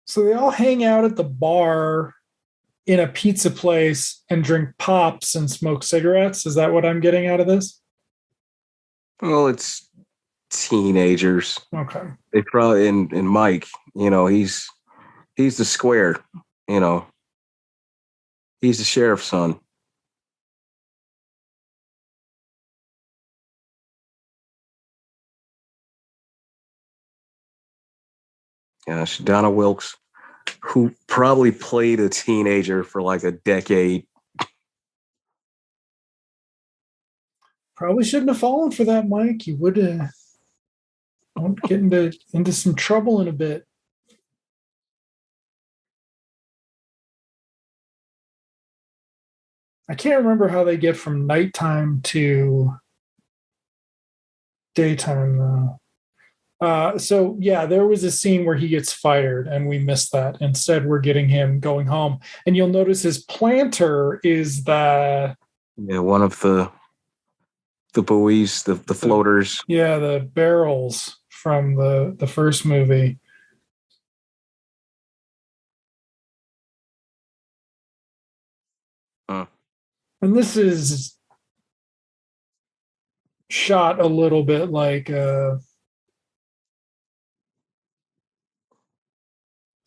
So they all hang out at the bar in a pizza place and drink pops and smoke cigarettes. Is that what I'm getting out of this? Well, it's teenagers. Okay. They probably and Mike, he's the square, he's the sheriff's son. Gosh, Donna Wilkes, who probably played a teenager for like a decade. Probably shouldn't have fallen for that, Mike. You would get into some trouble in a bit. I can't remember how they get from nighttime to daytime though. So yeah, there was a scene where he gets fired and we missed that. Instead, we're getting him going home. And you'll notice his planter is one of the buoys, the floaters. The barrels from the first movie. Huh. And this is shot a little bit like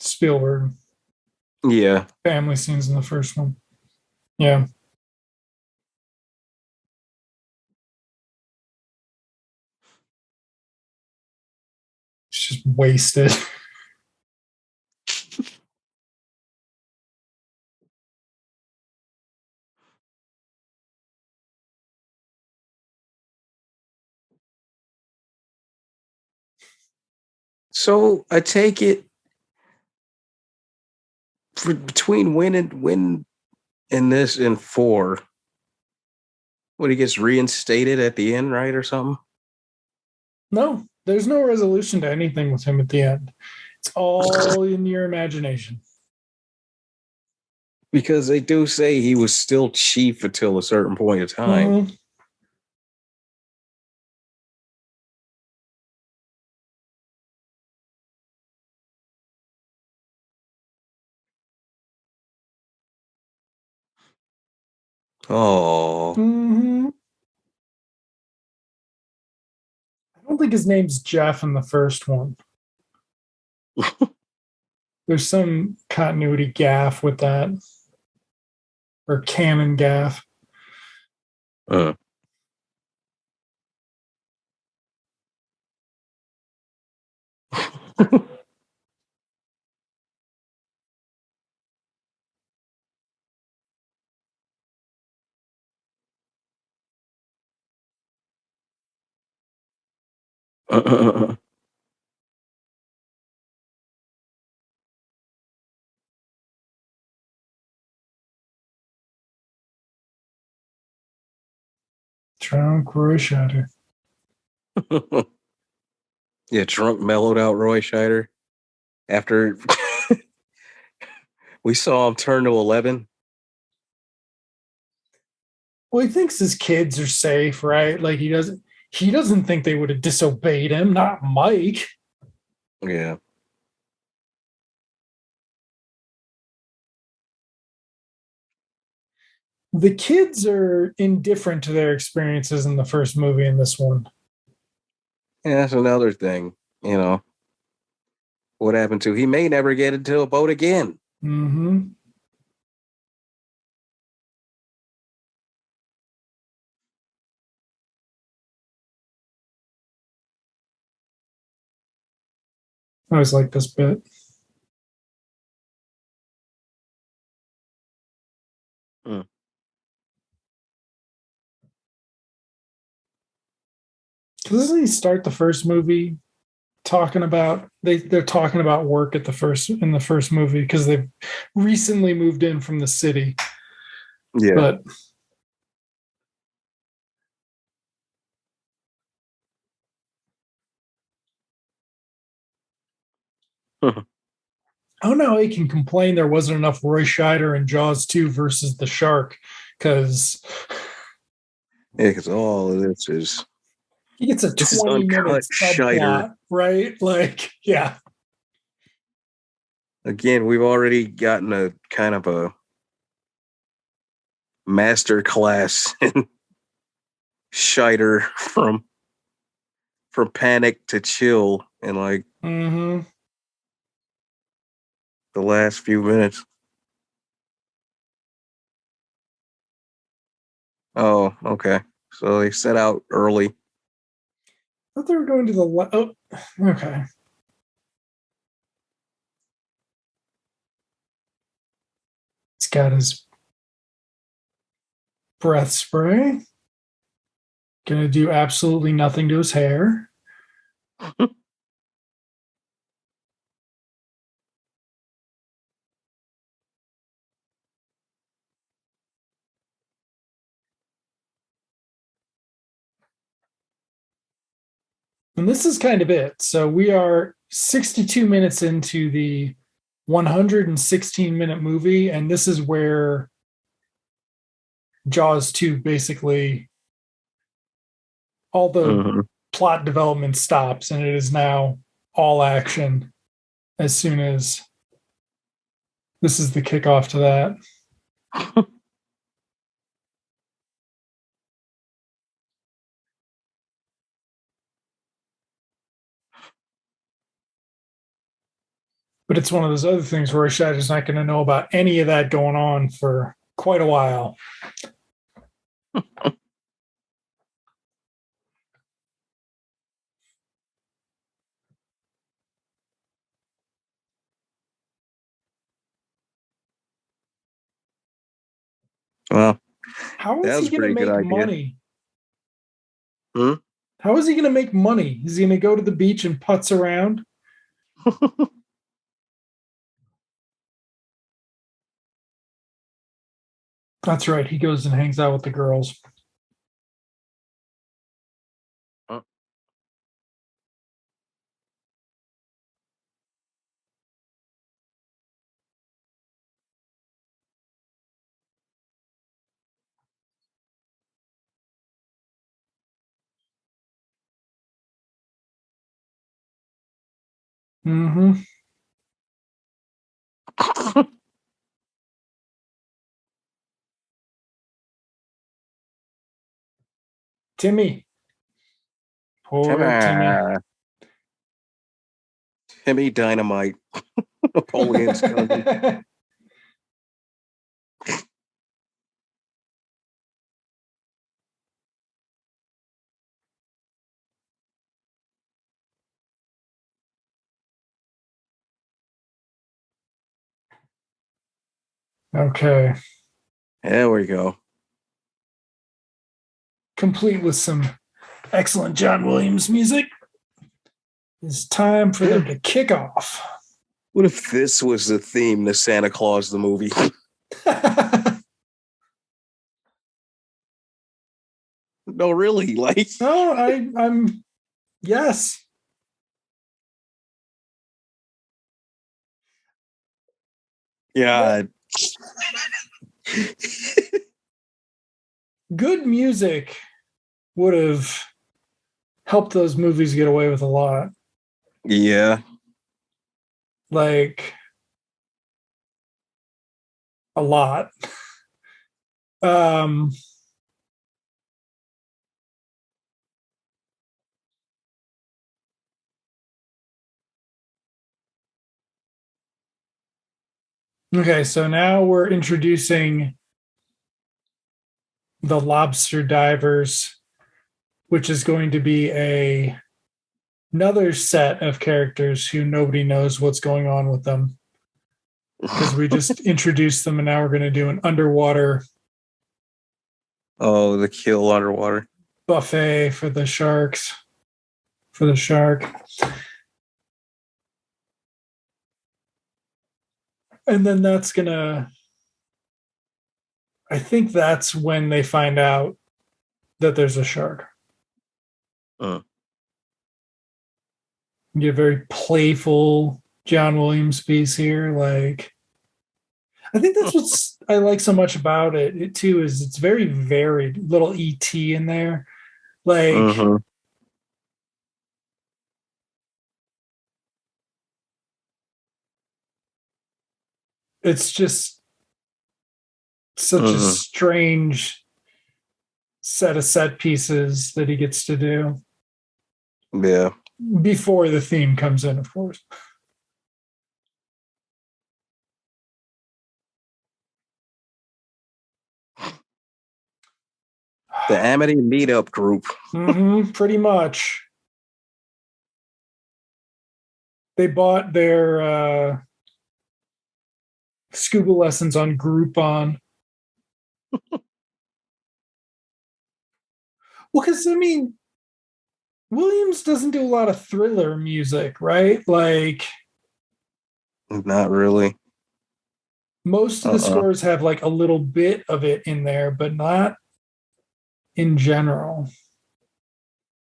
Spielberg. Yeah. Family scenes in the first one. Yeah. It's just wasted. So I take it between when in 4, when he gets reinstated at the end, right, or something? No, there's no resolution to anything with him at the end. It's all in your imagination. Because they do say he was still chief until a certain point of time. Mm-hmm. Oh. Mm-hmm. I don't think his name's Jeff in the first one. There's some continuity gaffe with that. Or canon gaffe. Drunk Roy Scheider. Yeah, drunk mellowed out Roy Scheider after we saw him turn to 11. Well, he thinks his kids are safe, right? Like he doesn't think they would have disobeyed him, not Mike. Yeah. The kids are indifferent to their experiences in the first movie and this one. Yeah, that's another thing, you know. What happened to he may never get into a boat again. Mm-hmm. I always like this bit. Doesn't he start the first movie talking about they're talking about work in the first movie because they've recently moved in from the city. Yeah. But I don't know how he can complain there wasn't enough Roy Scheider in Jaws 2 versus the shark because all of this is he gets a 20-minute subplot, right? Like, yeah. Again, we've already gotten a kind of a master class in Scheider from panic to chill in like the last few minutes. Oh, okay. So they set out early. I thought they were going to the okay. He's got his breath spray. Gonna do absolutely nothing to his hair. And this is kind of it. So we are 62 minutes into the 116-minute movie, and this is where Jaws 2 basically all the plot development stops, and it is now all action as soon as this is the kickoff to that. But it's one of those other things where Roy Scheider's not going to know about any of that going on for quite a while. Well, how is he going to make money? How is he going to make money? Is he going to go to the beach and putz around? That's right. He goes and hangs out with the girls. Mm-hmm. Timmy. Poor Timmy. Timmy Dynamite. Napoleon's gonna be. Okay. There we go. Complete with some excellent John Williams music. It's time for them to kick off. What if this was the theme to Santa Claus the movie? No, really? Like, no, I'm yes. Yeah. Good music would have helped those movies get away with a lot. Yeah. Like a lot. Okay, so now we're introducing the lobster divers, which is going to be another set of characters who nobody knows what's going on with them. Because we just introduced them and now we're going to do an underwater. Oh, the kill underwater buffet for the sharks. For the shark. And then that's going to. I think that's when they find out that there's a shark. You get a very playful John Williams piece here. Like, I think that's what I like so much about it too, is it's very varied. Little ET in there. Like, it's just such a strange set of set pieces that he gets to do. Yeah. Before the theme comes in, of course. The Amity Meetup Group. Pretty much. They bought their scuba lessons on Groupon. Well, because, I mean, Williams doesn't do a lot of thriller music, right? Like, not really. Most of the scores have like a little bit of it in there, but not in general.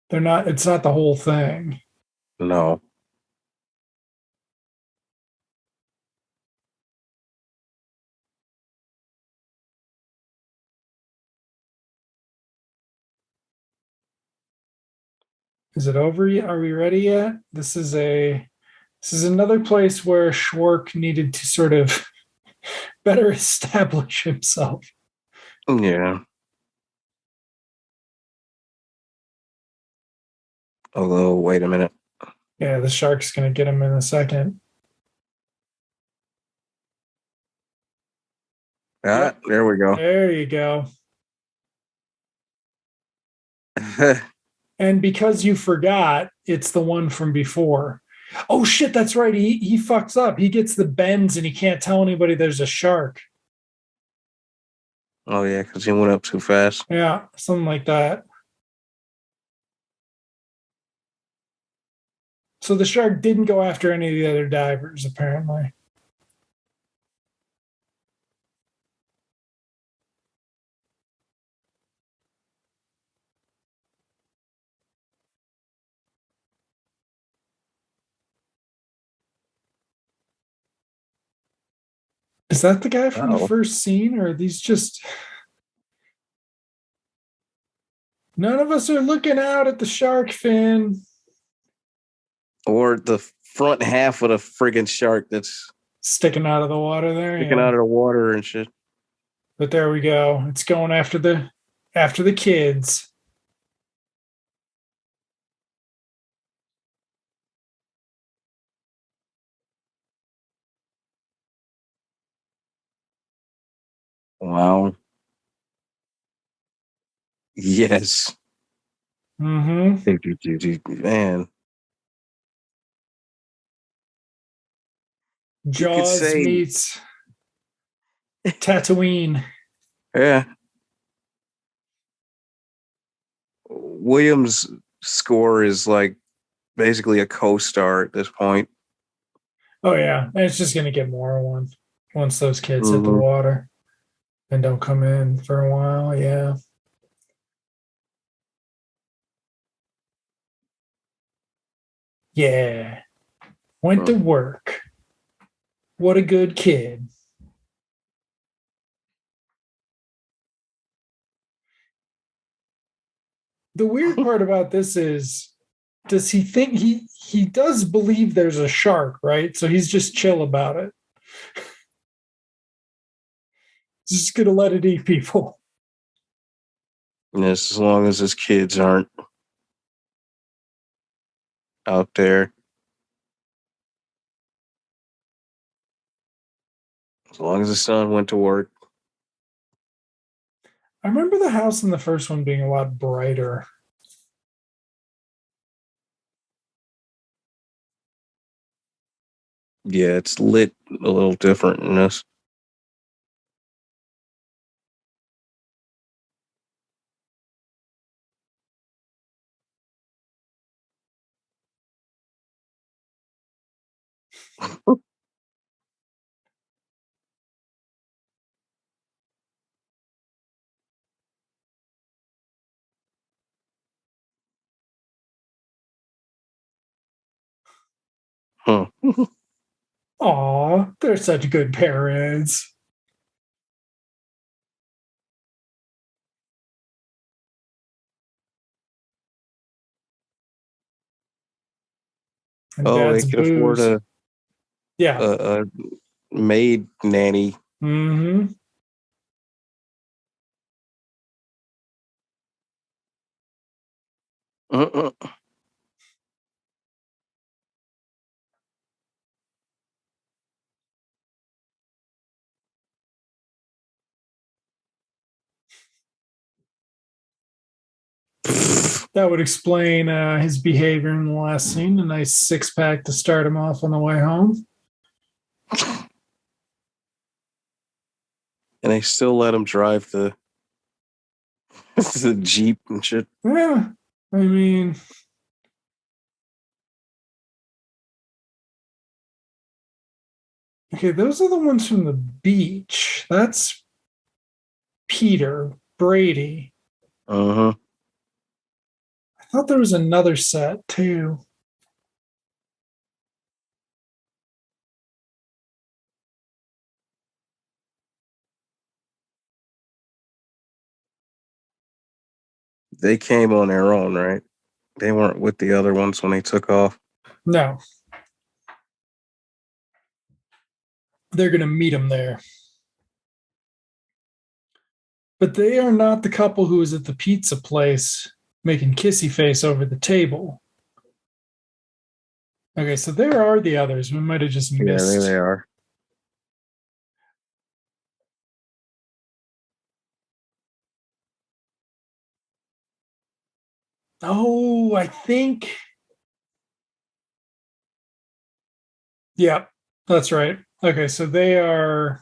They're not, it's not the whole thing. No. Is it over yet? Are we ready yet? This is another place where Schwarc needed to sort of better establish himself. Yeah. Although, wait a minute. Yeah, the shark's going to get him in a second. Yep. There we go. There you go. And because you forgot, it's the one from before. Oh, shit, that's right. He fucks up. He gets the bends and he can't tell anybody there's a shark. Oh, yeah, because he went up too fast. Yeah, something like that. So the shark didn't go after any of the other divers, apparently. Is that the guy from the first scene, or are these just... None of us are looking out at the shark fin. Or the front half of the friggin' shark that's sticking out of the water there. Sticking out of the water and shit. But there we go. It's going after the kids. Wow. Yes. Mm-hmm. Man. Jaws meets Tatooine. Yeah. Williams' score is like basically a co-star at this point. Oh yeah, and it's just gonna get more once those kids hit the water and don't come in for a while. Yeah. Yeah. Went to work. What a good kid. The weird part about this is, does he think he does believe there's a shark, right? So he's just chill about it. He's just gonna let it eat people. Yes, as long as his kids aren't out there. As long as the son went to work. I remember the house in the first one being a lot brighter. Yeah, it's lit a little different in this. Huh. Aw, they're such good parents. And they could afford a maid nanny. Mm-hmm. That would explain his behavior in the last scene. A nice six-pack to start him off on the way home. And they still let him drive the Jeep and shit. Yeah, I mean, okay, those are the ones from the beach. That's Peter, Brady. Uh-huh. I thought there was another set too. They came on their own, right? They weren't with the other ones when they took off. No. They're going to meet him there. But they are not the couple who was at the pizza place making kissy face over the table. Okay, so there are the others. We might have just missed. Yeah, there they are. Oh, I think. Yeah, that's right. Okay, so they are.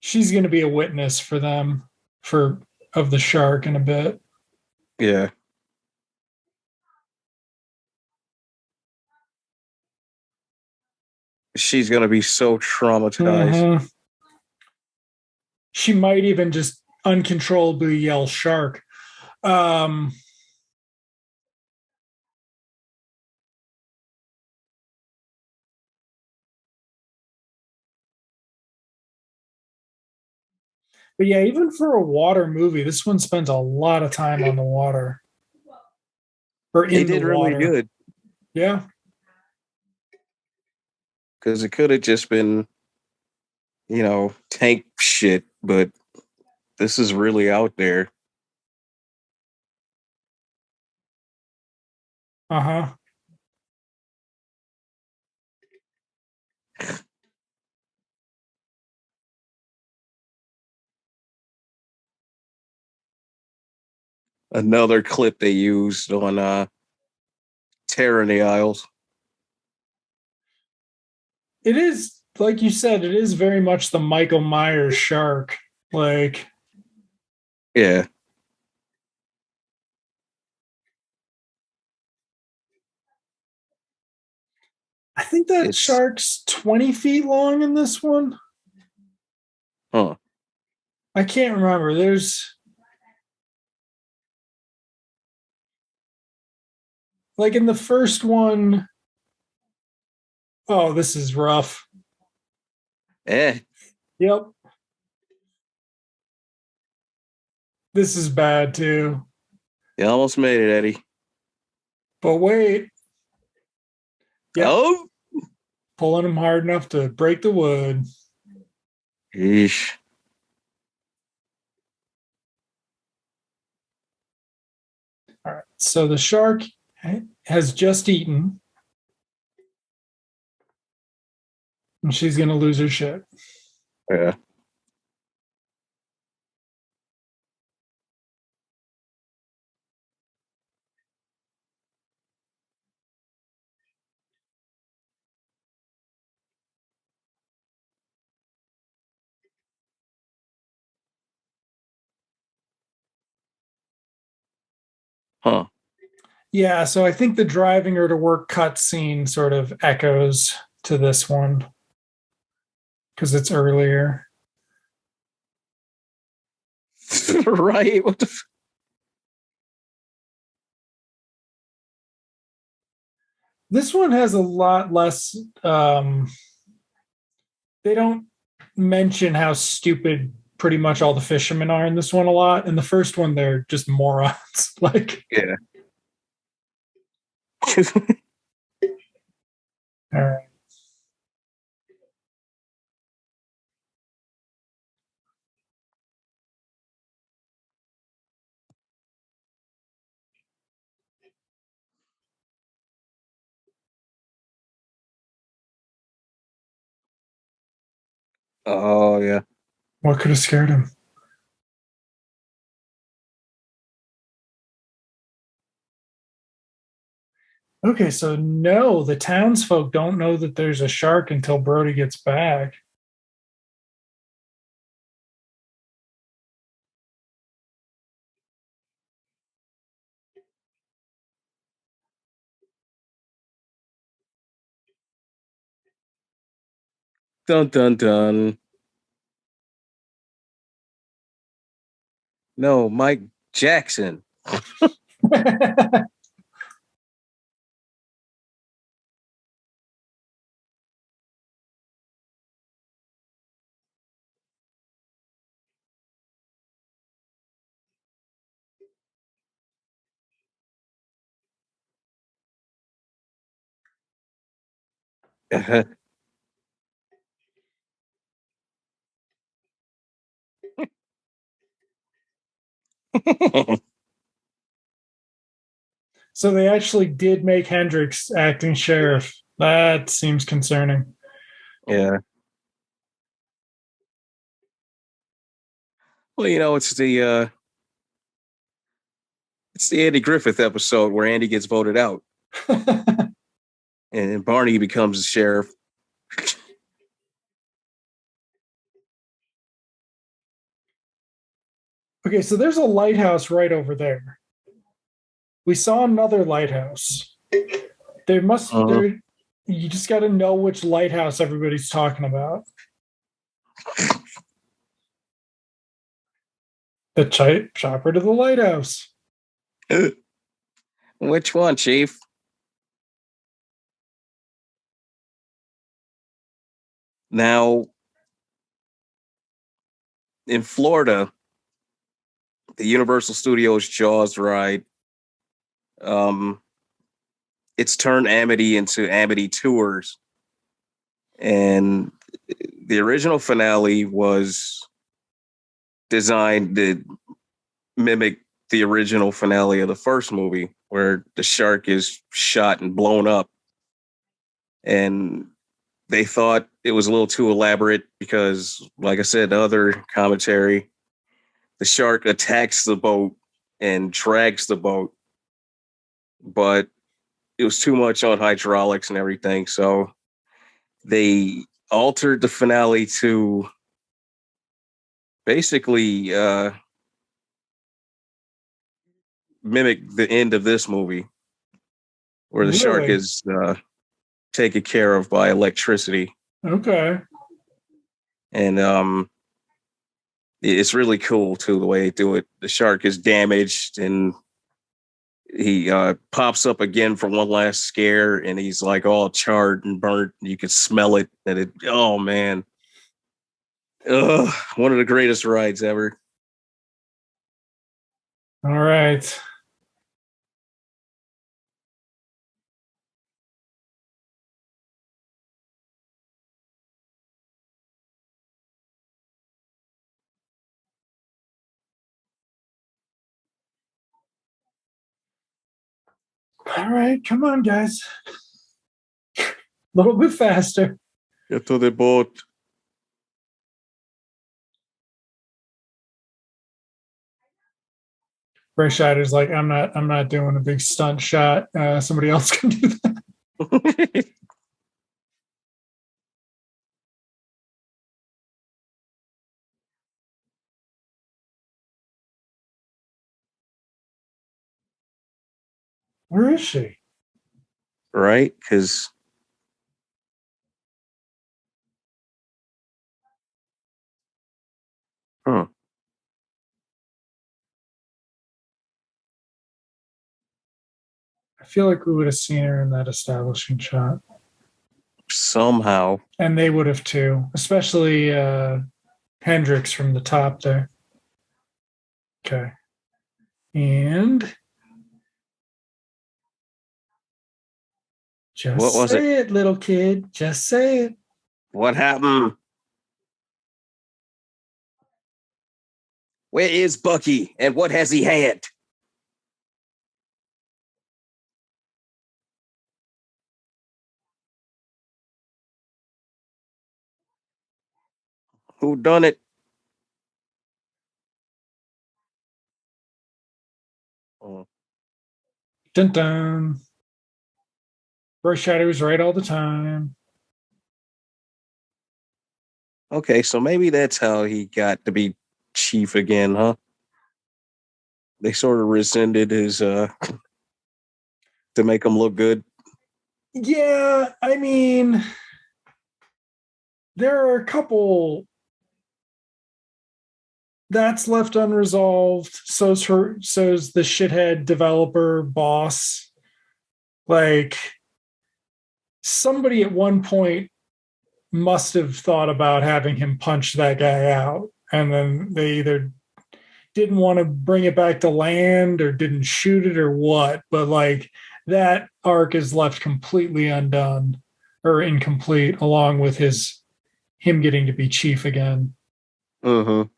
She's going to be a witness for them of the shark in a bit. Yeah. She's going to be so traumatized. Mm-hmm. She might even just uncontrollably yell shark. But yeah, even for a water movie, this one spends a lot of time on the water. Or in They the did really water. good. Yeah. Because it could have just been, tank shit, but this is really out there. Uh-huh. Another clip they used on Terror in the Isles. It is, like you said, it is very much the Michael Myers shark. Like, yeah. I think that shark's 20 feet long in this one. Huh. I can't remember. There's like in the first one. Oh, this is rough. Yep. This is bad too. You almost made it, Eddie. But wait. Yep. Oh. Pulling him hard enough to break the wood. Yeesh. All right. So the shark has just eaten. And she's going to lose her shit. Yeah. Huh. Yeah, so I think the driving her to work cutscene sort of echoes to this one because it's earlier. Right? What the? This one has a lot less. They don't mention how stupid pretty much all the fishermen are in this one a lot. In the first one, they're just morons. Like, yeah. All right. Oh, yeah. What could have scared him? Okay, so no, the townsfolk don't know that there's a shark until Brody gets back. Dun, dun, dun. No, Mike Jackson. So they actually did make Hendricks acting sheriff. That seems concerning. Yeah. Well, it's the Andy Griffith episode where Andy gets voted out. And Barney becomes the sheriff. Okay, so there's a lighthouse right over there. We saw another lighthouse. There must there. You just got to know which lighthouse everybody's talking about. The chopper to the lighthouse. Which one, Chief? Now, in Florida, the Universal Studios Jaws ride, it's turned Amity into Amity Tours. And the original finale was designed to mimic the original finale of the first movie, where the shark is shot and blown up. And they thought it was a little too elaborate because, like I said, the other commentary, the shark attacks the boat and drags the boat, but it was too much on hydraulics and everything. So they altered the finale to basically mimic the end of this movie, where the shark is taken care of by electricity. Okay. And it's really cool too, the way they do it. The shark is damaged and he pops up again for one last scare, and he's like all charred and burnt. You can smell it, and oh man, one of the greatest rides ever. All right. All right, come on, guys. A little bit faster. Get to the boat. Roy Scheider's like, I'm not doing a big stunt shot. Somebody else can do that. Where is she? Right? Because I feel like we would have seen her in that establishing shot. Somehow. And they would have too, especially Hendrix from the top there. Okay. And just what was say it, little kid. Just say it. What happened? Where is Bucky, and what has he had? Who done it? Dun dun. Roy Scheider was right all the time. Okay, so maybe that's how he got to be chief again, huh? They sort of rescinded his to make him look good. Yeah, I mean, there are a couple that's left unresolved. So's the shithead developer boss. Like, somebody at one point must have thought about having him punch that guy out, and then they either didn't want to bring it back to land or didn't shoot it or what, but like that arc is left completely undone or incomplete, along with him getting to be chief again. Mm-hmm.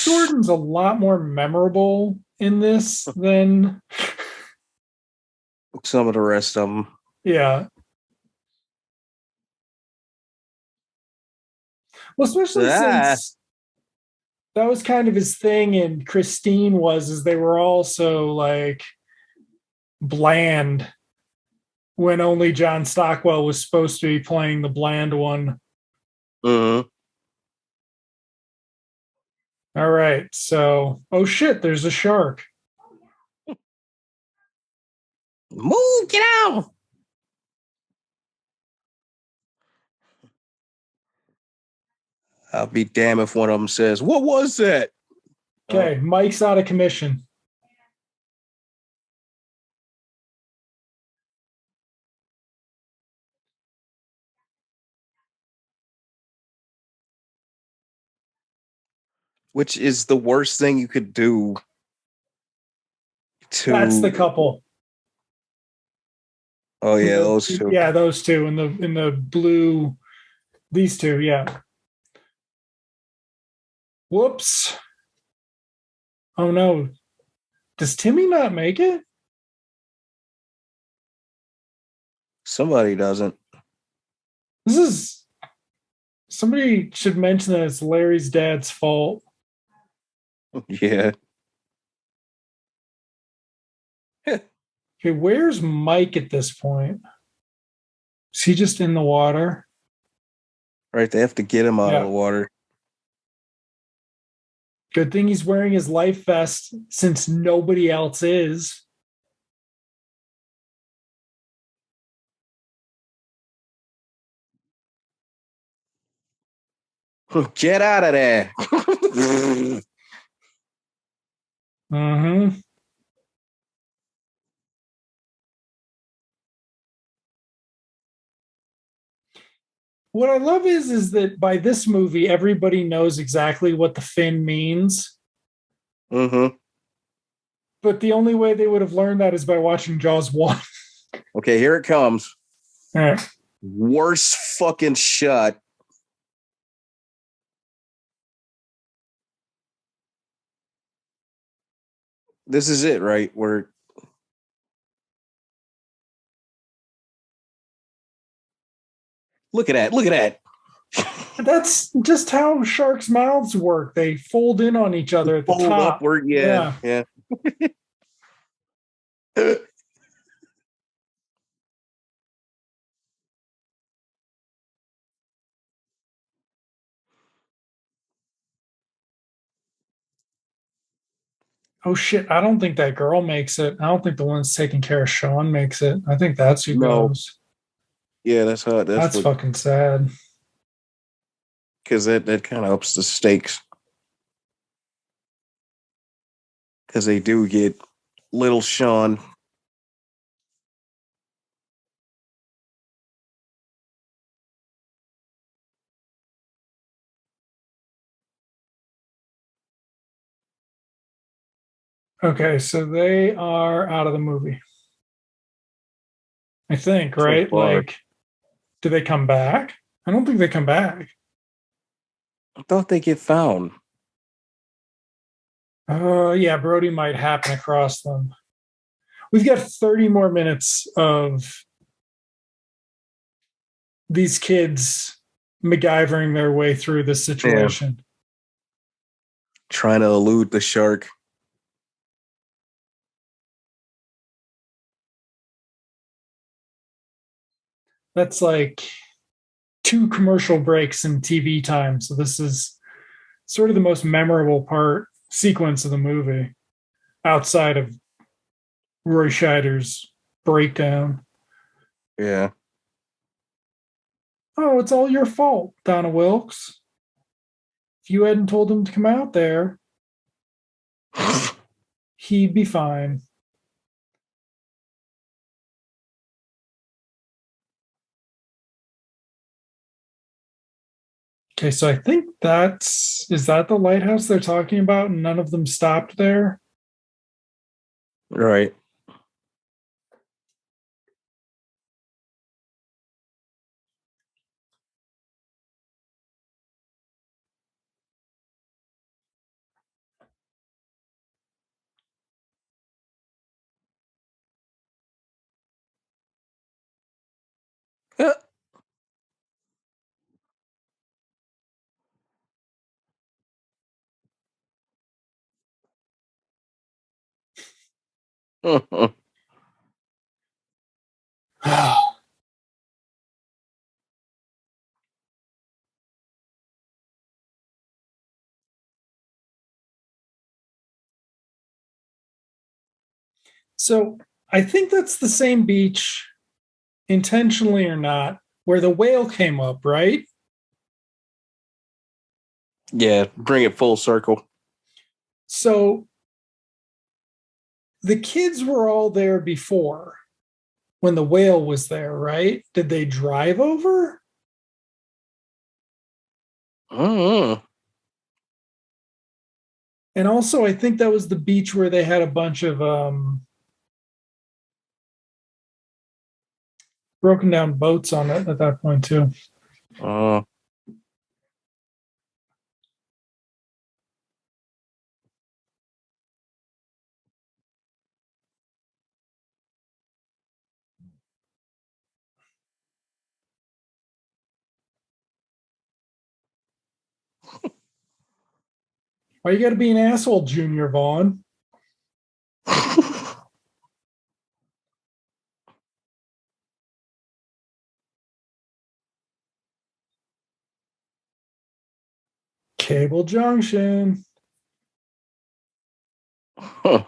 Jordan's a lot more memorable in this than some of the rest of them. Yeah. Well, especially since that was kind of his thing, and Christine is they were all so like bland when only John Stockwell was supposed to be playing the bland one. Mm-hmm. All right, so shit, there's a shark. Move, get out. I'll be damned if one of them says, "What was that?" Okay, Mike's out of commission. Which is the worst thing you could do. That's the couple. Oh yeah, those two. Yeah, those two in the blue. These two, yeah. Whoops. Oh no. Does Timmy not make it? Somebody doesn't. Somebody should mention that it's Larry's dad's fault. Yeah. Okay, where's Mike at this point? Is he just in the water? Right, they have to get him out of the water. Good thing he's wearing his life vest since nobody else is. Get out of there. Mm-hmm. What I love is that by this movie, everybody knows exactly what the fin means. Mm-hmm. But the only way they would have learned that is by watching Jaws 1. Okay, here it comes. All right. Worst fucking shot. This is it, right? Where look at that. That's just how sharks' mouths work. They fold in on each other at the top. Upward, yeah. Oh shit, I don't think that girl makes it. I don't think the one that's taking care of Sean makes it. I think that's who goes. Yeah, that's how that's fucking sad. Because that kind of ups the stakes. Because they do get little Sean. Okay, so they are out of the movie. I think, right? Like, do they come back? I don't think they come back. I thought they get found. Yeah, Brody might happen across them. We've got 30 more minutes of these kids MacGyvering their way through this situation. Yeah. Trying to elude the shark. That's like 2 commercial breaks in TV time. So this is sort of the most memorable sequence of the movie outside of Roy Scheider's breakdown. Yeah. Oh, it's all your fault, Donna Wilkes. If you hadn't told him to come out there, he'd be fine. Okay, so I think is that the lighthouse they're talking about, and none of them stopped there? Right. So I think that's the same beach, intentionally or not, where the whale came up, right? Yeah, bring it full circle. So the kids were all there before when the whale was there, right? Did they drive over? Mm-hmm. And also, I think that was the beach where they had a bunch of broken down boats on it at that point, too. Why you got to be an asshole, Junior Vaughn? Cable Junction. Uh-huh.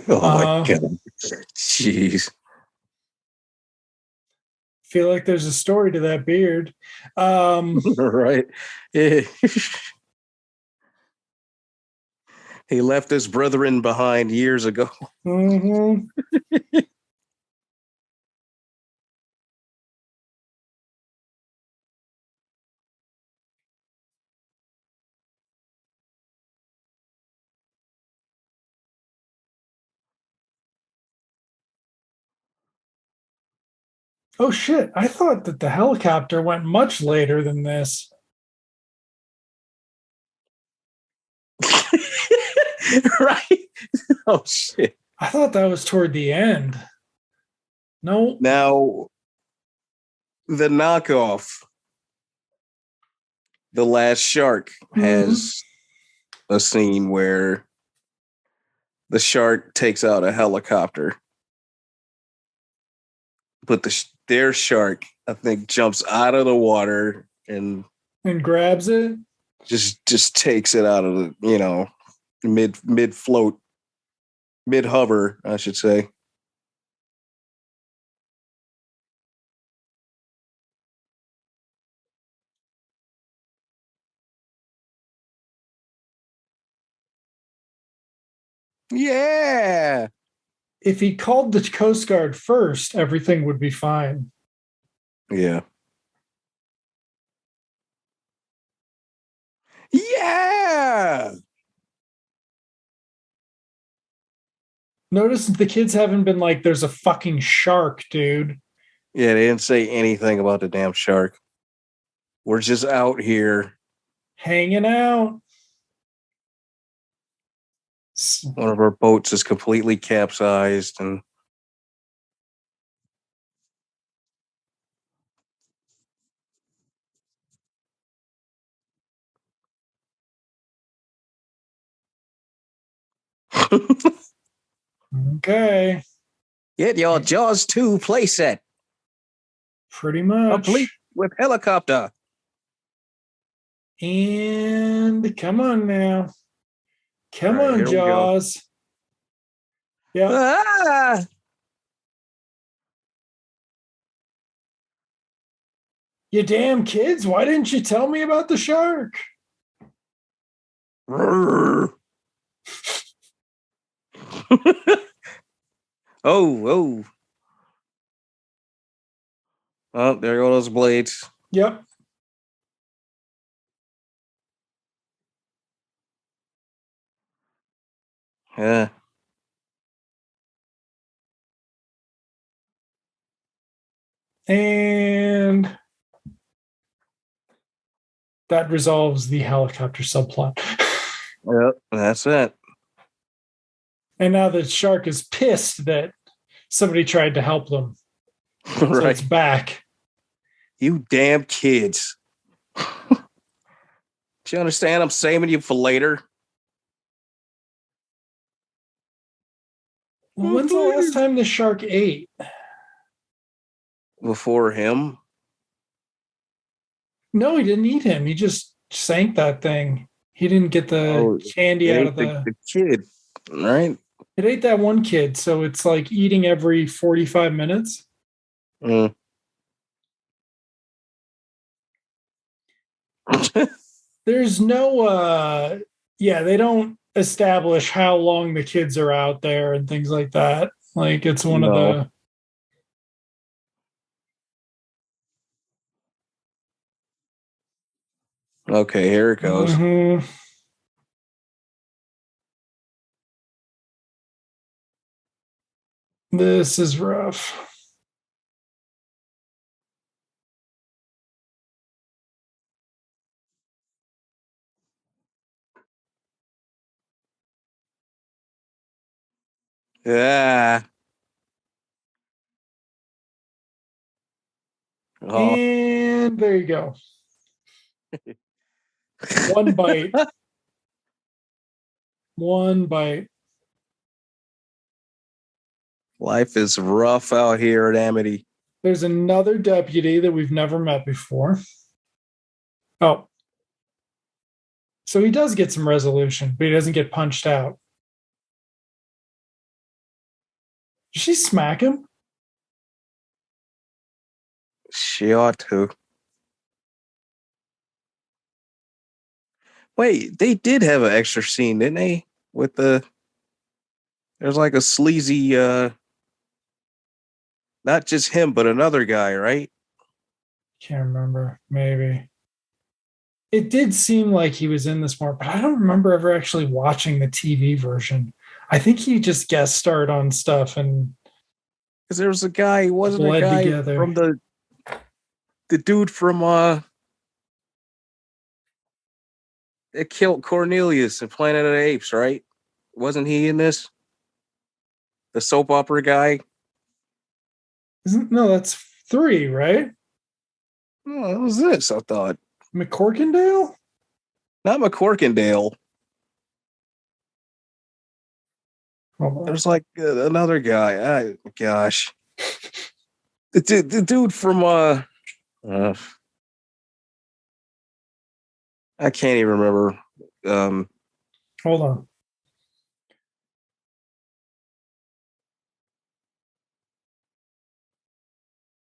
Oh my God. Jeez. Feel like there's a story to that beard. Right. Yeah. He left his brethren behind years ago. Mm-hmm. Oh shit, I thought that the helicopter went much later than this. Right? Oh shit. I thought that was toward the end. No. Now, the knockoff, The Last Shark, has a scene where the shark takes out a helicopter. But their shark, I think, jumps out of the water and grabs it. Just takes it out of the, mid float, mid hover, I should say. Yeah. If he called the Coast Guard first, everything would be fine. Yeah. Yeah. Notice the kids haven't been like, there's a fucking shark, dude. Yeah, they didn't say anything about the damn shark. We're just out here hanging out. One of our boats is completely capsized and okay. Get your Jaws 2 playset. Pretty much. Complete with helicopter. And come on now. Come on, Jaws. Yeah. Ah! You damn kids, why didn't you tell me about the shark? Oh. Oh, there go those blades. Yep. Yeah. And that resolves the helicopter subplot. Yep, that's it. And now the shark is pissed that somebody tried to help them. So right. It's back. You damn kids. Do you understand? I'm saving you for later. Well, when's the last time the shark ate? Before him? No, he didn't eat him. He just sank that thing. He didn't get the candy out of the kid, right? It ate that one kid, so it's like eating every 45 minutes. Mm. There's no they don't establish how long the kids are out there and things like that. Like it's one of the Okay, here it goes. Mm-hmm. This is rough. Yeah. Oh. And there you go. One bite. One bite. Life is rough out here at Amity. There's another deputy that we've never met before. Oh. So he does get some resolution, but he doesn't get punched out. Did she smack him? She ought to. Wait, they did have an extra scene, didn't they? With there's like a sleazy, not just him, but another guy, right? Can't remember. Maybe. It did seem like he was in this more, but I don't remember ever actually watching the TV version. I think he just guest starred on stuff and because there was a guy, wasn't a guy together. From the dude from that killed Cornelius in Planet of the Apes, right? Wasn't he in this? The soap opera guy? No, that's 3, right? Oh, what was this? I thought McCorkindale? Not McCorkindale. There's like another guy. Gosh. The dude from I can't even remember. Hold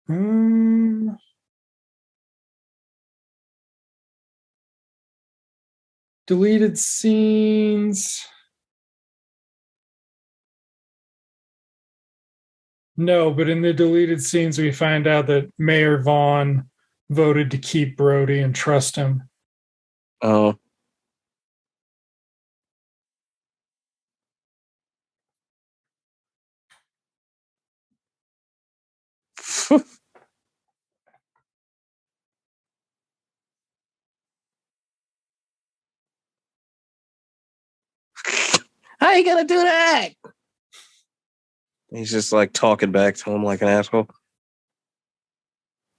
on. Deleted scenes. No, but in the deleted scenes, we find out that Mayor Vaughn voted to keep Brody and trust him. Oh. How you gonna do that? He's just like talking back to him like an asshole.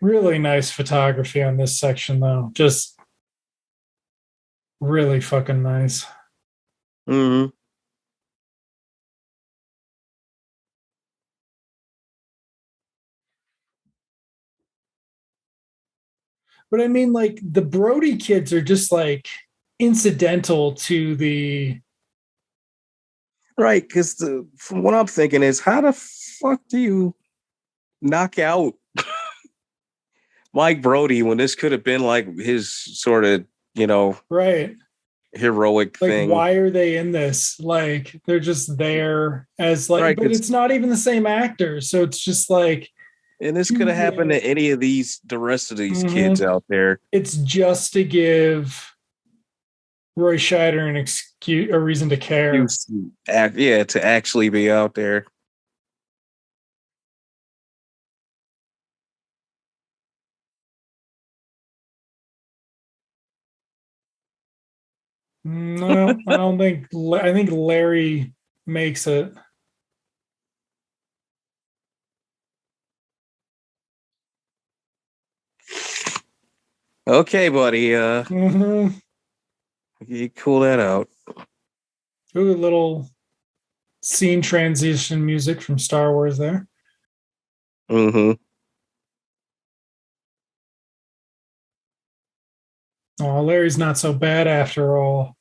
Really nice photography on this section, though. Just really fucking nice. Mm-hmm. But I mean, like, the Brody kids are just like incidental to the. Right, because from what I'm thinking is, how the fuck do you knock out Mike Brody when this could have been like his sort of, right, heroic thing? Why are they in this? Like, they're just there as like, right, but it's not even the same actor, so it's just like. And this could have happened to any of the rest of these kids out there. It's just to give Roy Scheider a reason to care. To actually be out there. No, I don't think. I think Larry makes it. Okay, buddy. You cool that out. Ooh, little scene transition music from Star Wars there. Mm-hmm. Oh, Larry's not so bad after all.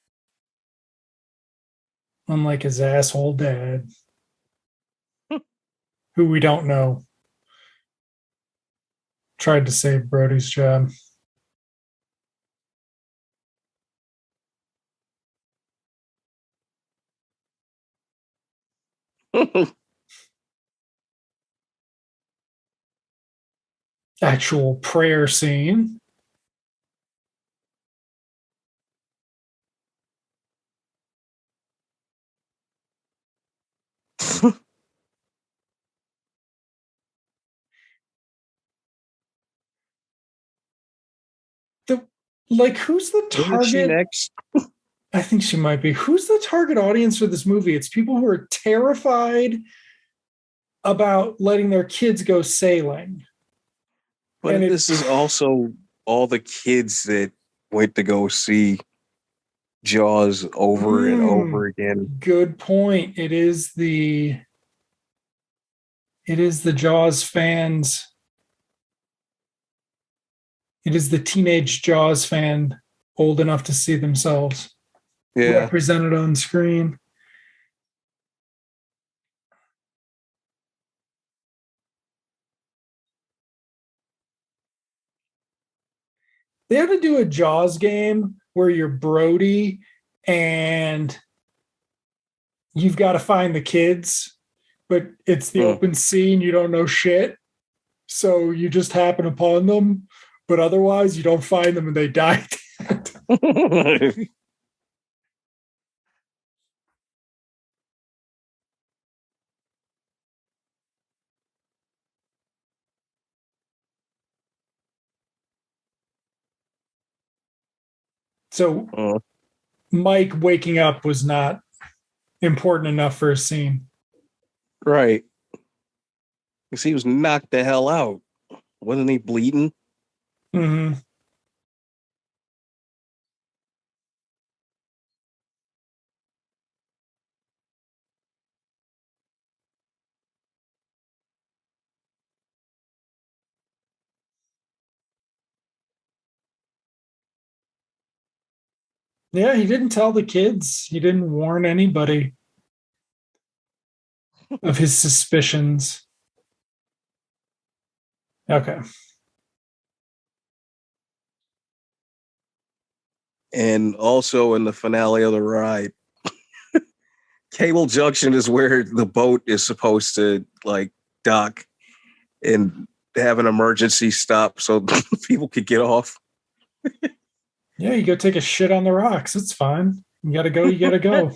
unlike his asshole dad, who we don't know, tried to save Brody's job. Actual prayer scene. Who's the target? Isn't she next? I think she might be. Who's the target audience for this movie? It's people who are terrified about letting their kids go sailing. But this is also all the kids that went to go see Jaws over and over again. Good point. It is the Jaws fans. It is the teenage Jaws fan old enough to see themselves represented on screen. They had to do a Jaws game where you're Brody and you've got to find the kids, but it's the open sea and you don't know shit. So you just happen upon them, but otherwise you don't find them and they die. So Mike waking up was not important enough for a scene. Right. Because he was knocked the hell out. Wasn't he bleeding? Mm-hmm. Yeah, he didn't tell the kids. He didn't warn anybody of his suspicions. Okay. And also in the finale of the ride, Cable Junction is where the boat is supposed to dock and have an emergency stop so people could get off. Yeah, you go take a shit on the rocks. It's fine. You gotta go, you gotta go.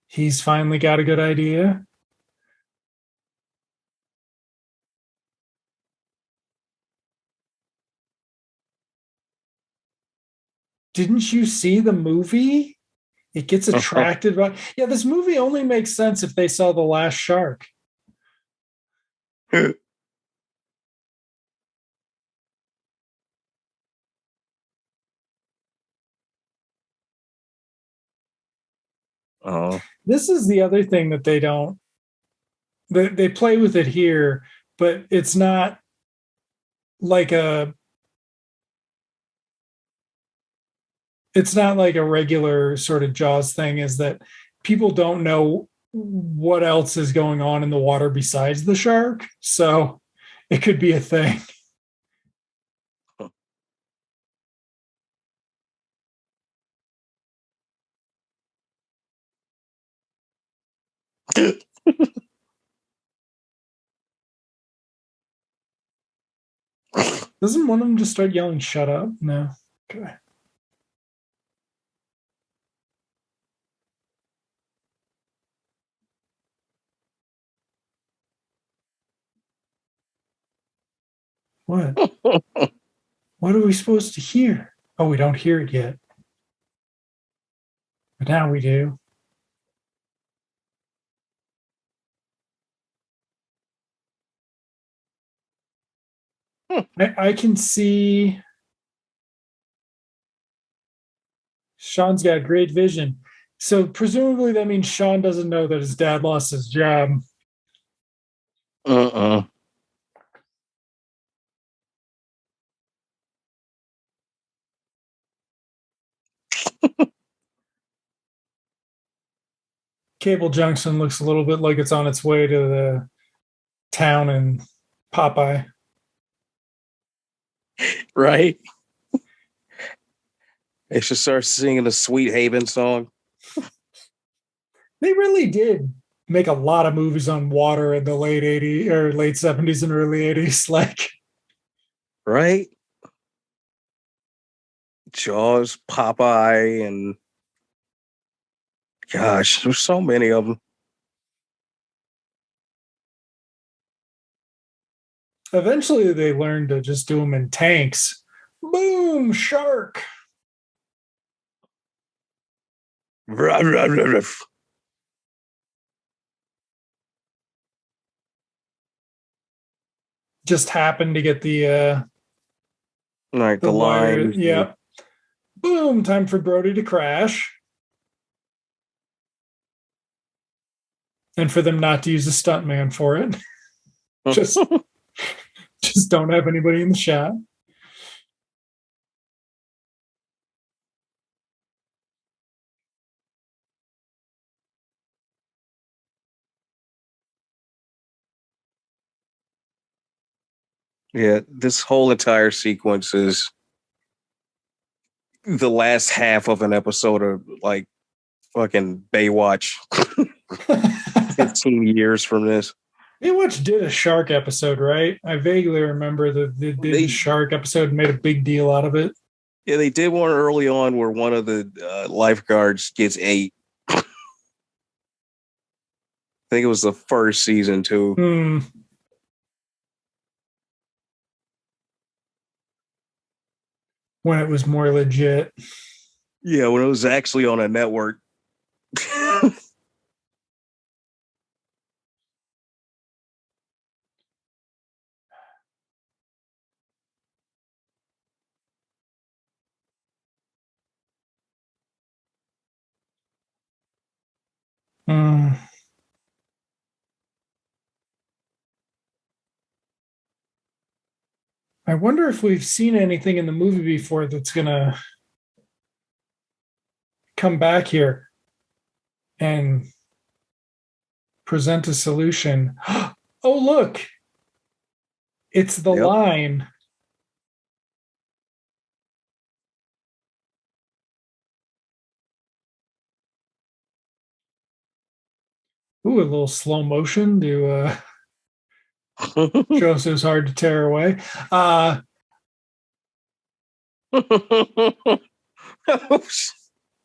He's finally got a good idea. Didn't you see the movie? It gets attracted by. Yeah, this movie only makes sense if they saw The Last Shark. This is the other thing that they don't. They play with it here, but it's not like a. It's not like a regular sort of Jaws thing. Is that people don't know what else is going on in the water besides the shark, so it could be a thing. Doesn't one of them just start yelling, "Shut up"? No. Okay. What? What are we supposed to hear? Oh, we don't hear it yet. But now we do. I can see Sean's got great vision. So presumably that means Sean doesn't know that his dad lost his job. Cable Junction looks a little bit like it's on its way to the town in Popeye. Right? They should start singing the Sweet Haven song. They really did make a lot of movies on water in the late 80s or late 70s and early 80s. Like, right? Jaws, Popeye, and gosh, there's so many of them. Eventually, they learned to just do them in tanks. Boom, shark. Just happened to get the like the line. Yeah. Boom, time for Brody to crash. And for them not to use a stuntman for it. Just don't have anybody in the shot. Yeah, this whole entire sequence is the last half of an episode of like fucking Baywatch. 15 years from this. Baywatch did a shark episode, right? I vaguely remember the shark episode, made a big deal out of it. Yeah, they did one early on where one of the lifeguards gets ate. I think it was the first season too. When it was more legit. Yeah, when it was actually on a network. I wonder if we've seen anything in the movie before that's going to come back here and present a solution. Oh, look. It's the line. Ooh, a little slow motion to show us it was hard to tear away.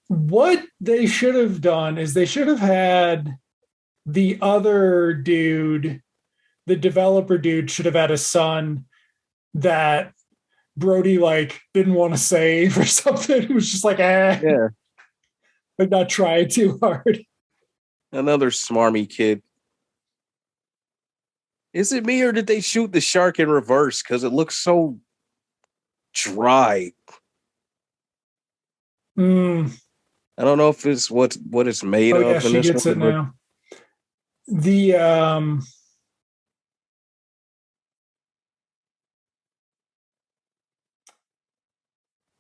What they should have done is they should have had the other dude, the developer dude, should have had a son that Brody like didn't want to save or something. It was just like, yeah, but not trying too hard. Another smarmy kid. Is it me or did they shoot the shark in reverse? Because it looks so dry. I don't know if it's what it's made of. Yeah, she gets it now. The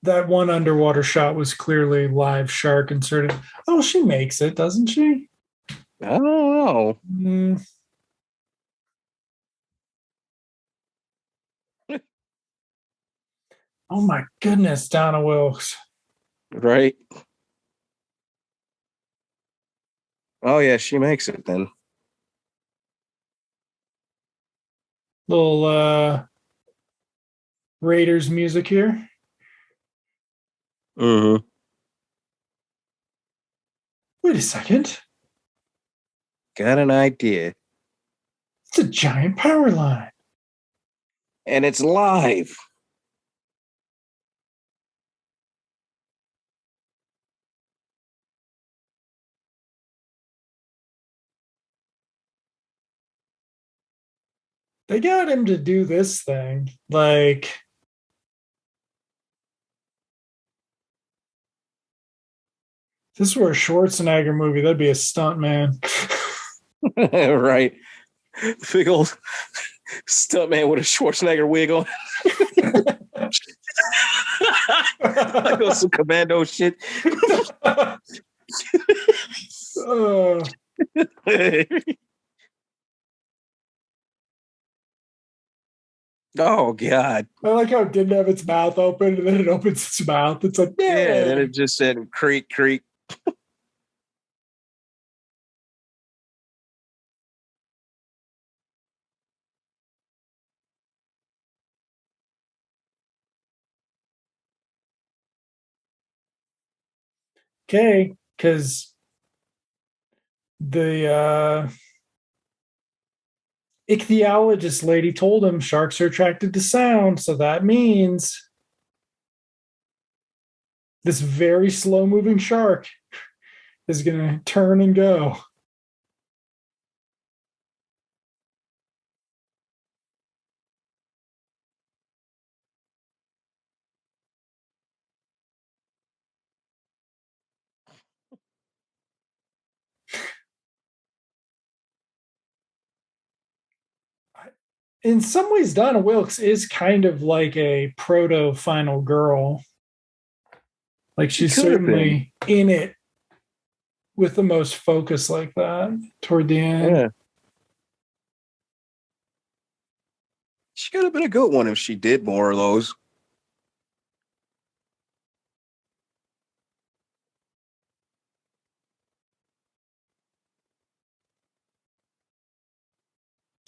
that one underwater shot was clearly live shark inserted. Oh, she makes it, doesn't she? I don't know. Oh my goodness, Donna Wilkes. Right. Oh yeah, she makes it then. Little Raiders music here. Wait a second. Got an idea. It's a giant power line. And it's live. They got him to do this thing. Like, If this were a Schwarzenegger movie, that'd be a stunt man. Right. Big old stunt man with a Schwarzenegger wig on. Like on some commando shit. Oh God! I like how it didn't have its mouth open, and then it opens its mouth. It's like, yeah, and then it just said creak, creak. Okay, because the ichthyologist lady told him sharks are attracted to sound, so that means this very slow moving shark is going to turn and go. In some ways, Donna Wilkes is kind of like a proto final girl. Like she's certainly in it with the most focus like that toward the end. Yeah. She could have been a good one if she did more of those.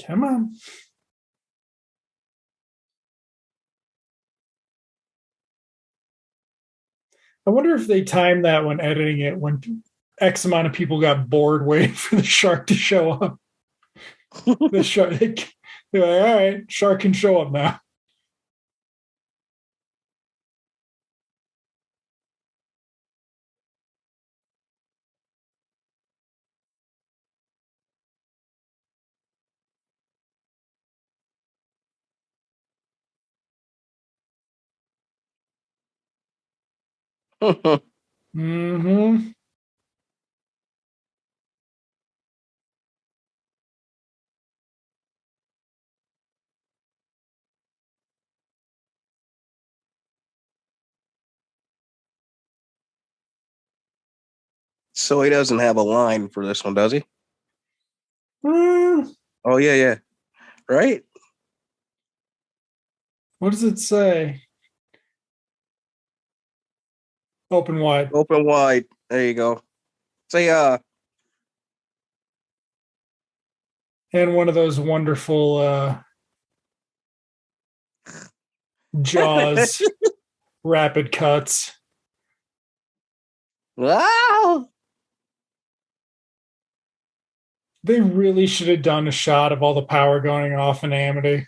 Come on. I wonder if they timed that when editing it, when X amount of people got bored waiting for the shark to show up. The shark, they're like, all right, shark can show up now. Mm-hmm. So he doesn't have a line for this one, does he? Oh, yeah. Right? What does it say? Open wide. Open wide. There you go. Say, and one of those wonderful Jaws rapid cuts. Wow. They really should have done a shot of all the power going off in Amity.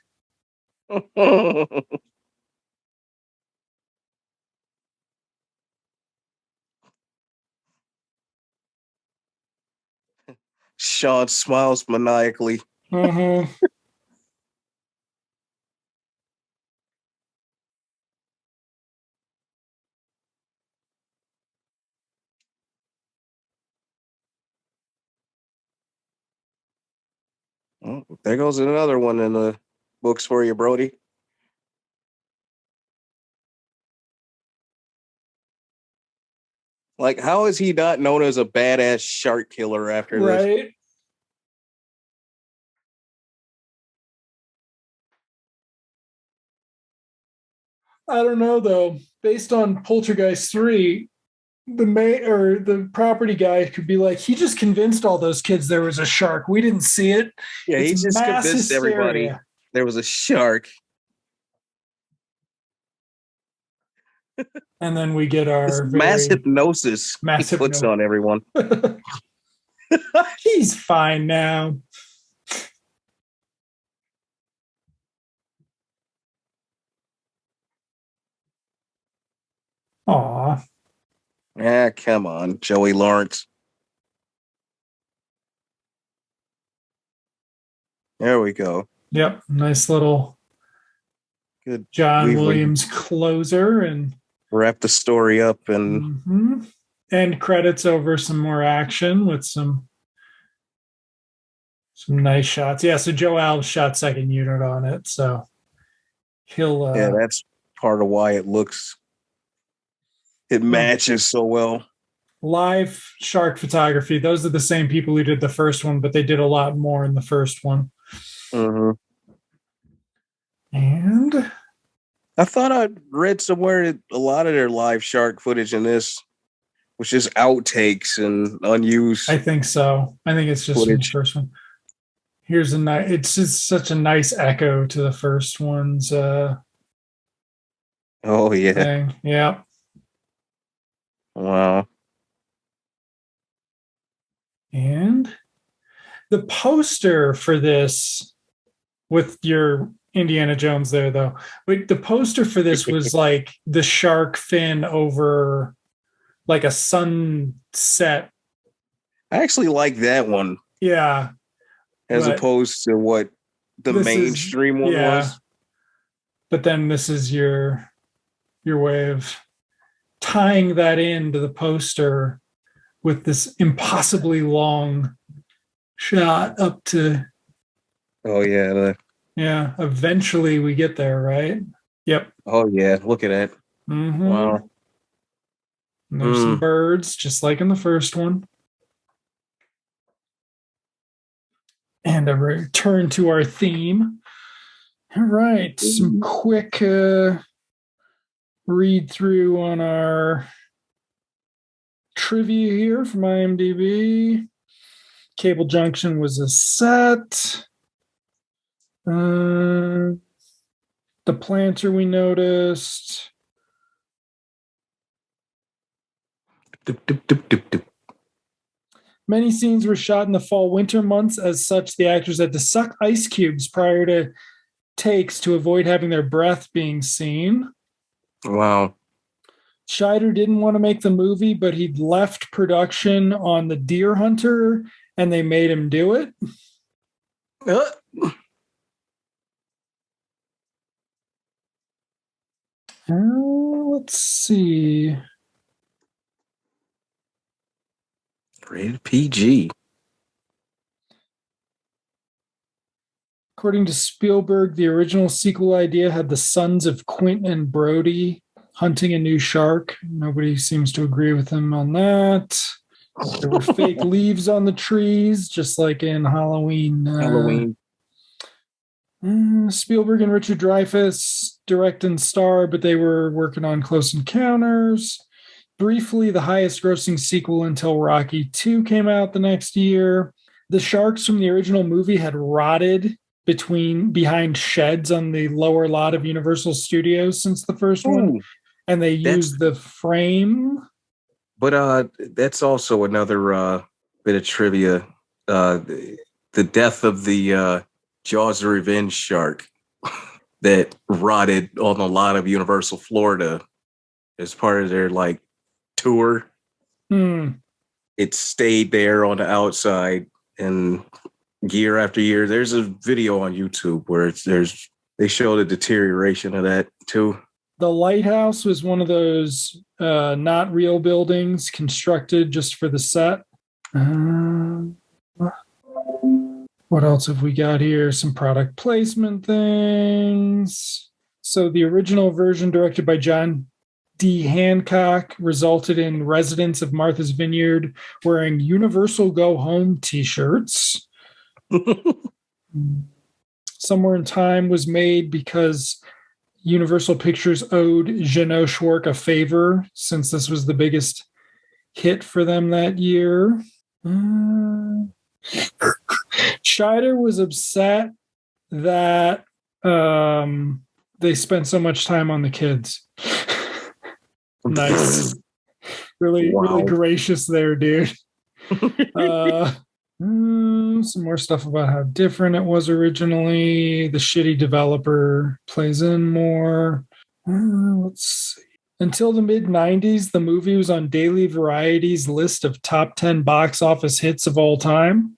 Sean smiles maniacally. Mm-hmm. Oh, there goes another one in the books for you, Brody. Like, how is he not known as a badass shark killer after this? Right. I don't know though. Based on Poltergeist 3, the property guy could be like, he just convinced all those kids there was a shark. We didn't see it. Yeah, he just convinced everybody there was a shark. And then we get our mass hypnosis he puts on everyone. He's fine now. Aw. Yeah, come on, Joey Lawrence. There we go. Yep, nice little good John Williams closer and wrap the story up and End credits over some more action with some nice shots. Yeah, so Joe Alves shot second unit on it, so he'll that's part of why it matches so well. Live shark photography. Those are the same people who did the first one, but they did a lot more in the first one. Mm-hmm. And I thought I read somewhere that a lot of their live shark footage in this was just outtakes and unused. I think so. I think it's just footage from the first one. Here's it's just such a nice echo to the first one's oh yeah. thing. Yeah. Wow. And the poster for this with your Indiana Jones there, though. But the poster for this was like the shark fin over like a sunset. I actually like that one. Yeah. As opposed to what the mainstream one was. But then this is your way of tying that into the poster with this impossibly long shot up to. Oh, yeah. Yeah, eventually we get there, right? Yep. Oh, yeah. Look at that. Mm-hmm. Wow. And there's some birds, just like in the first one. And a return to our theme. All right, some quick read through on our trivia here from IMDb. Cable Junction was a set. The planter we noticed. Many scenes were shot in the fall-winter months. As such, the actors had to suck ice cubes prior to takes to avoid having their breath being seen. Wow. Scheider didn't want to make the movie, but he'd left production on The Deer Hunter, and they made him do it. Let's see. Rated PG. According to Spielberg, the original sequel idea had the sons of Quint and Brody hunting a new shark. Nobody seems to agree with him on that. There were fake leaves on the trees, just like in Halloween. Spielberg and Richard Dreyfuss direct and star, but they were working on Close Encounters. Briefly, the highest grossing sequel until Rocky II came out the next year. The sharks from the original movie had rotted behind sheds on the lower lot of Universal Studios since the first one, and they used the frame. But that's also another bit of trivia. The death of the Jaws of Revenge shark that rotted on a lot of Universal Florida as part of their tour. It stayed there on the outside, and year after year, there's a video on YouTube where they show the deterioration of that too. The lighthouse was one of those not real buildings constructed just for the set. What else have we got here? Some product placement things. So the original version, directed by John D. Hancock, resulted in residents of Martha's Vineyard wearing Universal Go Home t-shirts. Somewhere in Time was made because Universal Pictures owed Jeannot Szwarc a favor, since this was the biggest hit for them that year. Scheider was upset that they spent so much time on the kids. Nice. Really gracious there, dude. Some more stuff about how different it was originally. The shitty developer plays in more. Let's see. Until the mid-90s, the movie was on Daily Variety's list of top 10 box office hits of all time.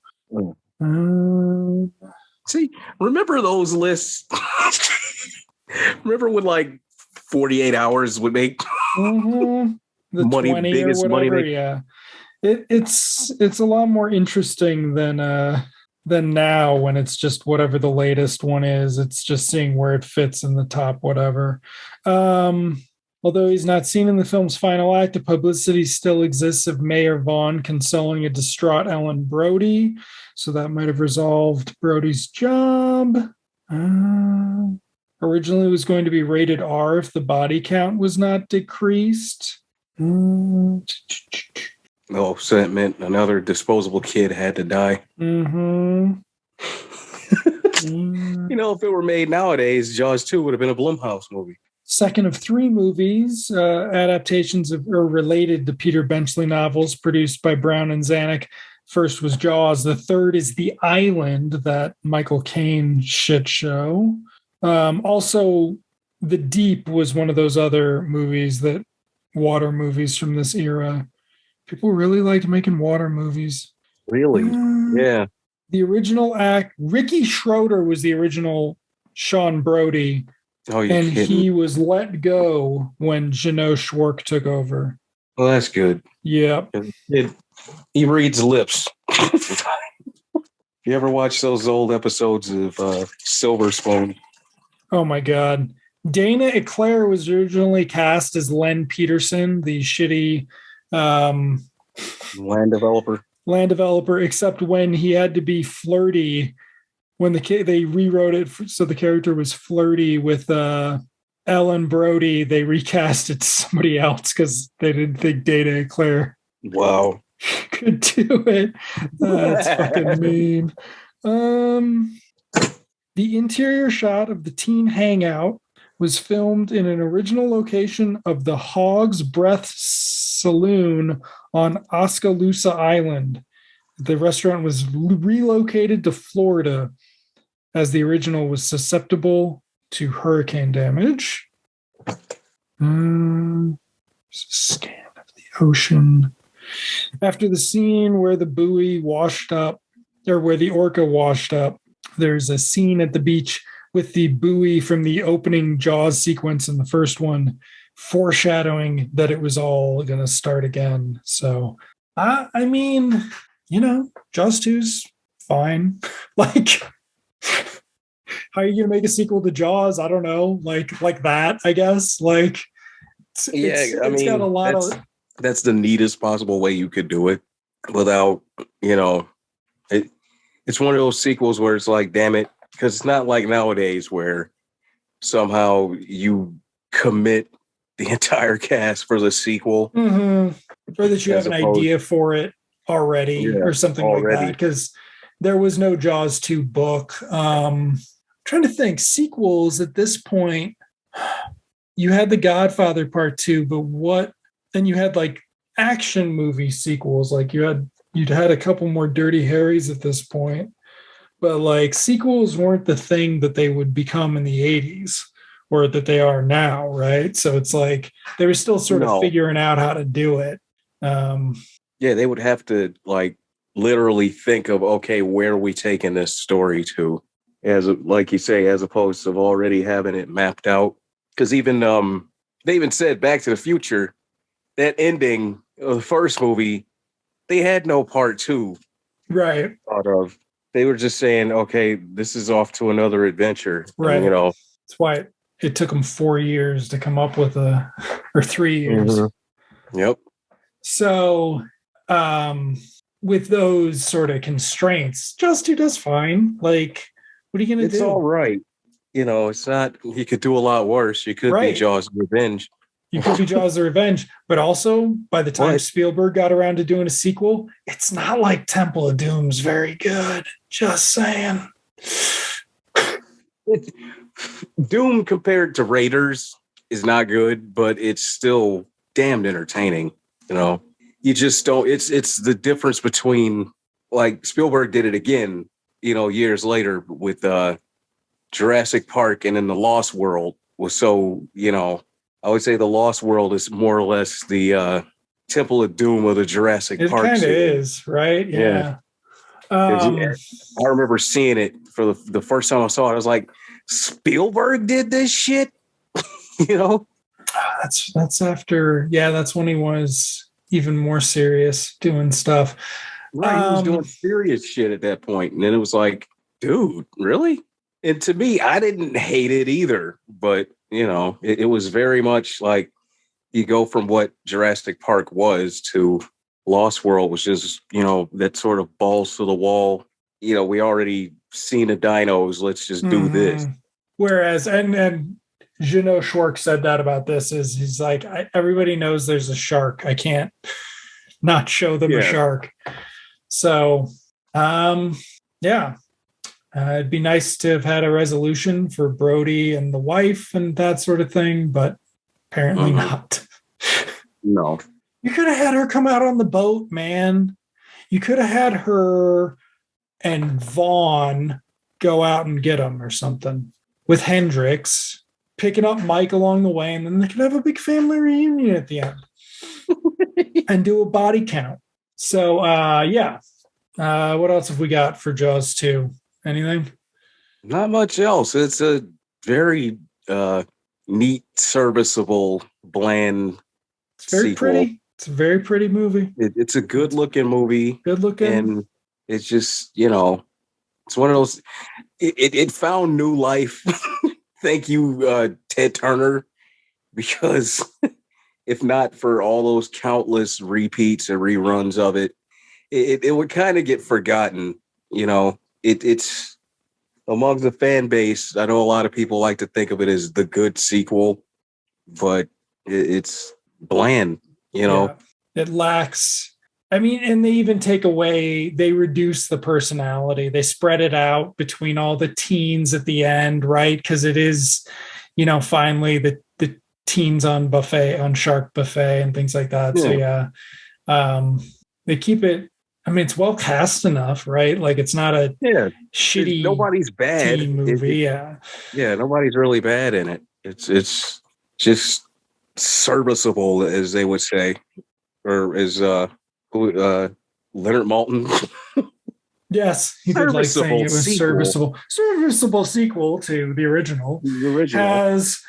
See, remember those lists? Remember when 48 Hours would make? the 20 or whatever. Yeah, it's a lot more interesting than now when it's just whatever the latest one is. It's just seeing where it fits in the top whatever. Although he's not seen in the film's final act, the publicity still exists of Mayor Vaughn consoling a distraught Ellen Brody. So that might have resolved Brody's job. Originally, it was going to be rated R if the body count was not decreased. Oh, so that meant another disposable kid had to die. Mm-hmm. You know, if it were made nowadays, Jaws 2 would have been a Blumhouse movie. Second of 3 movies, adaptations or related to Peter Benchley novels produced by Brown and Zanuck. First was Jaws. The third is The Island, that Michael Caine shit show. Also, The Deep was one of those other movies, that water movies from this era. People really liked making water movies. Really? Yeah. The original act, Ricky Schroeder was the original Sean Brody. Oh, you're and kidding. He was let go when Jeannot Szwarc took over. Well, that's good. Yeah. He reads lips. You ever watch those old episodes of Silver Spoon? Oh, my God. Dana Eclair was originally cast as Len Peterson, the shitty land developer, except when he had to be flirty. When they rewrote it so the character was flirty with Ellen Brody, they recast it to somebody else because they didn't think Dana Eclair could do it. That's fucking mean. The interior shot of the teen hangout was filmed in an original location of the Hog's Breath Saloon on Oskaloosa Island. The restaurant was relocated to Florida as the original was susceptible to hurricane damage. Scan of the ocean. After the scene where the buoy washed up, or where the orca washed up, there's a scene at the beach with the buoy from the opening Jaws sequence in the first one, foreshadowing that it was all going to start again. So, I mean, you know, Jaws 2's fine. Like, how are you going to make a sequel to Jaws? I don't know. Like that, I guess. Like, it's got a lot of... That's the neatest possible way you could do it without, you know, it's one of those sequels where it's like, damn it, because it's not like nowadays where somehow you commit the entire cast for the sequel. Mm-hmm. Or that you have an idea for it already or something like that, because there was no Jaws 2 book. Trying to think, sequels at this point, you had The Godfather Part 2, but what? Then you had like action movie sequels, like you'd had a couple more Dirty Harrys at this point, but like sequels weren't the thing that they would become in the 80s or that they are now, right? So it's like they were still sort of figuring out how to do it. They would have to like literally think of, okay, where are we taking this story to, as like you say, as opposed to already having it mapped out. Because even they even said Back to the Future, that ending of the first movie, they had no part 2. Right. Thought of. They were just saying, okay, this is off to another adventure. Right. And, you know, that's why it took them 4 years to come up with or 3 years. Mm-hmm. Yep. So, with those sort of constraints, Jaws 2 does fine. Like, what are you going to do? It's all right. You know, it's not, you could do a lot worse. You could be Jaws Revenge. You could be Jaws the Revenge, but also by the time Spielberg got around to doing a sequel, it's not like Temple of Doom's very good. Just saying. Doom compared to Raiders is not good, but it's still damned entertaining. You know, you just don't. It's the difference between, like, Spielberg did it again, you know, years later with Jurassic Park, and then The Lost World was so, you know. I would say The Lost World is more or less the Temple of Doom of the Jurassic Park. It kind of is, right? Yeah. I remember seeing it for the first time I saw it. I was like, Spielberg did this shit? You know? That's after, that's when he was even more serious doing stuff. Right, he was doing serious shit at that point, and then it was like, dude, really? And to me, I didn't hate it either, but it was very much like you go from what Jurassic Park was to Lost World, which is that sort of balls to the wall. We already seen the dinos. Let's just do this. Whereas, and Jeannot Szwarc said that about this, is he's like, everybody knows there's a shark. I can't not show them a shark. So, it'd be nice to have had a resolution for Brody and the wife and that sort of thing, but apparently not. No. You could have had her come out on the boat, man. You could have had her and Vaughn go out and get him or something with Hendrix, picking up Mike along the way, and then they could have a big family reunion at the end and do a body count. So, what else have we got for Jaws 2? Anything? Not much else. It's a very neat, serviceable, bland It's very sequel. pretty. It's a very pretty movie. It's a good-looking movie. Good looking. And it's just, it's one of those, it found new life. Thank you, Ted Turner, because if not for all those countless repeats and reruns of it, it would kind of get forgotten. It's among the fan base. I know a lot of people like to think of it as the good sequel, but it's bland, It lacks. I mean, and they even they reduce the personality. They spread it out between all the teens at the end, right? Because it is, finally the teens on Shark Buffet and things like that. Yeah. So they keep it. I mean, it's well cast enough, right? Like it's not a shitty. Nobody's bad teen movie. Nobody's really bad in it. It's just serviceable, as they would say, or as Leonard Maltin. Yes, he did like saying it was serviceable sequel to the original. As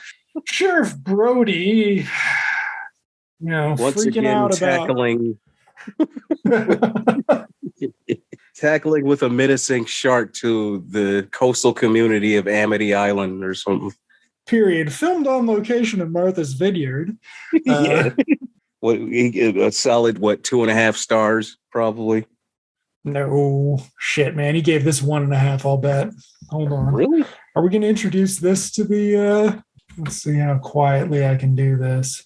Sheriff Brody, once freaking again, out tackling with a menacing shark to the coastal community of Amity Island or something. Period. Filmed on location in Martha's Vineyard. A solid 2.5 stars probably. No shit, man. He gave this 1.5. I'll bet. Hold on. Really? Are we going to introduce this to the? Let's see how quietly I can do this.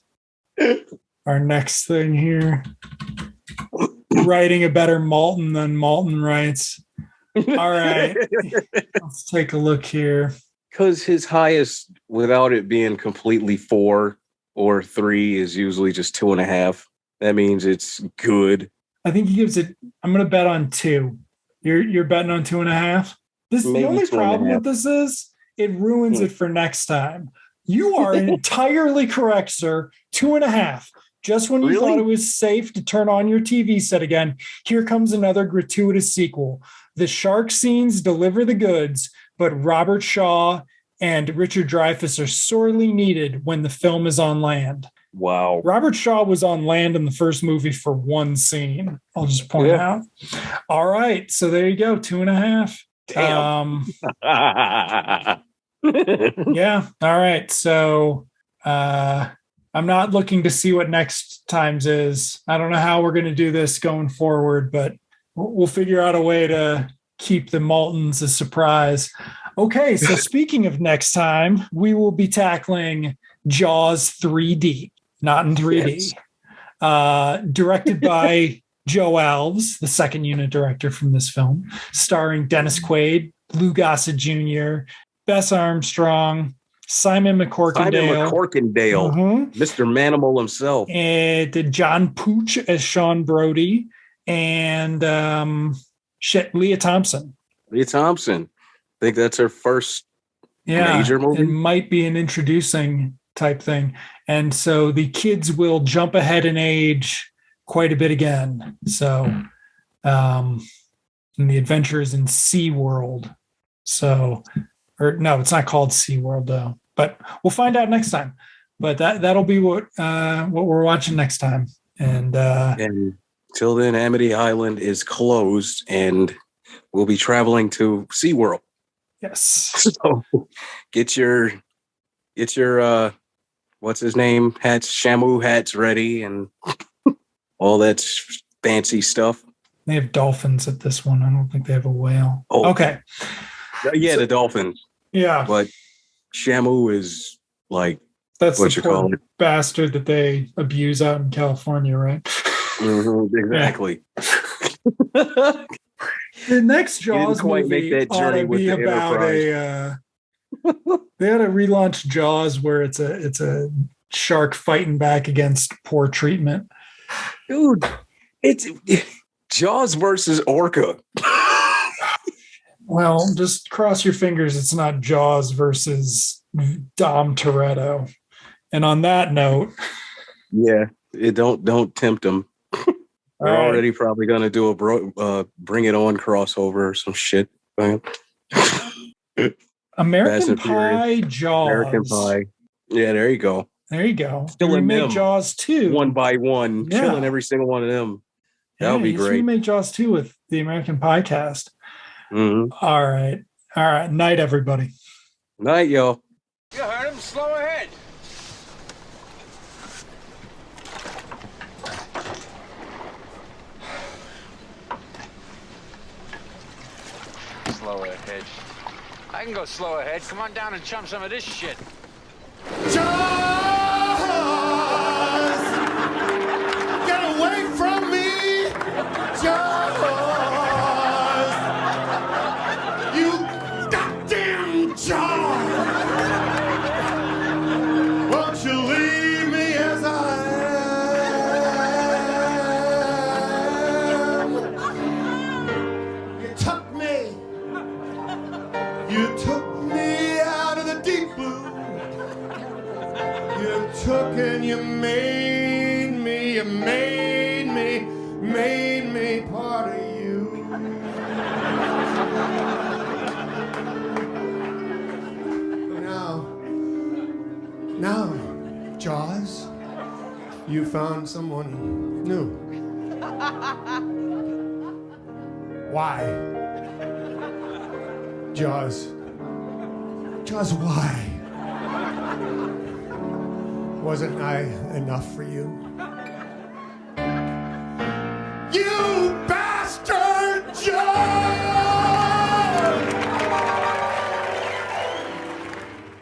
Our next thing here. Writing a better Maltin than Maltin writes. All right. Let's take a look here. Because his highest, without it being completely 4 or 3, is usually just 2.5. That means it's good. I think he gives it. I'm going to bet on 2. You're betting on 2.5. The only problem with this is it ruins it for next time. You are entirely correct, sir. 2.5. Just when you thought it was safe to turn on your TV set again, here comes another gratuitous sequel. The shark scenes deliver the goods, but Robert Shaw and Richard Dreyfuss are sorely needed when the film is on land. Wow. Robert Shaw was on land in the first movie for one scene. I'll just point out. All right. So there you go. 2.5. Damn. Yeah. All right. So I'm not looking to see what next time's is. I don't know how we're going to do this going forward, but we'll figure out a way to keep the Maltins a surprise. Okay, so speaking of next time, we will be tackling Jaws 3D, not in 3D. Yes. Directed by Joe Alves, the second unit director from this film, starring Dennis Quaid, Lou Gossett Jr., Bess Armstrong, Simon McCorkindale, Mr. Manimal himself, and John Pooch as Sean Brody, and Leah Thompson. I think that's her first major movie. It might be an introducing type thing. And so the kids will jump ahead in age quite a bit again. So and the adventure is in SeaWorld. So, or no, it's not called SeaWorld though. But we'll find out next time. But that'll be what we're watching next time. And till then, Amity Island is closed, and we'll be traveling to SeaWorld. Yes. So get your what's his name hats, Shamu hats ready, and all that fancy stuff. They have dolphins at this one. I don't think they have a whale. Oh, okay. Yeah, the dolphins. Yeah, but Shamu is like that's what the poor bastard that they abuse out in California, right? Mm-hmm, exactly. The next Jaws movie make that journey ought to be about Enterprise. They had to relaunch Jaws where it's a shark fighting back against poor treatment. Dude, it's Jaws versus Orca. Well, just cross your fingers it's not Jaws versus Dom Toretto. And on that note, yeah, don't tempt them. They're already probably going to do a Bring It On crossover or some shit. American Pie, Jaws. American Pie. Yeah, there you go. There you go. Killing them. Jaws 2. One by one. Yeah. Killing every single one of them. That would be great. We make Jaws 2 with the American Pie cast. Mm-hmm. All right. Night, everybody. Night, yo. You heard him. Slow ahead. Slow ahead. I can go slow ahead. Come on down and chum some of this shit. Jaws! Get away from me! Jaws! You goddamn Jaws! Won't you leave me as I am? You took me. You took me out of the deep blue. You took and you made me part of you. Now, Jaws, you found someone new. Why? Jaws, why? Wasn't I enough for you?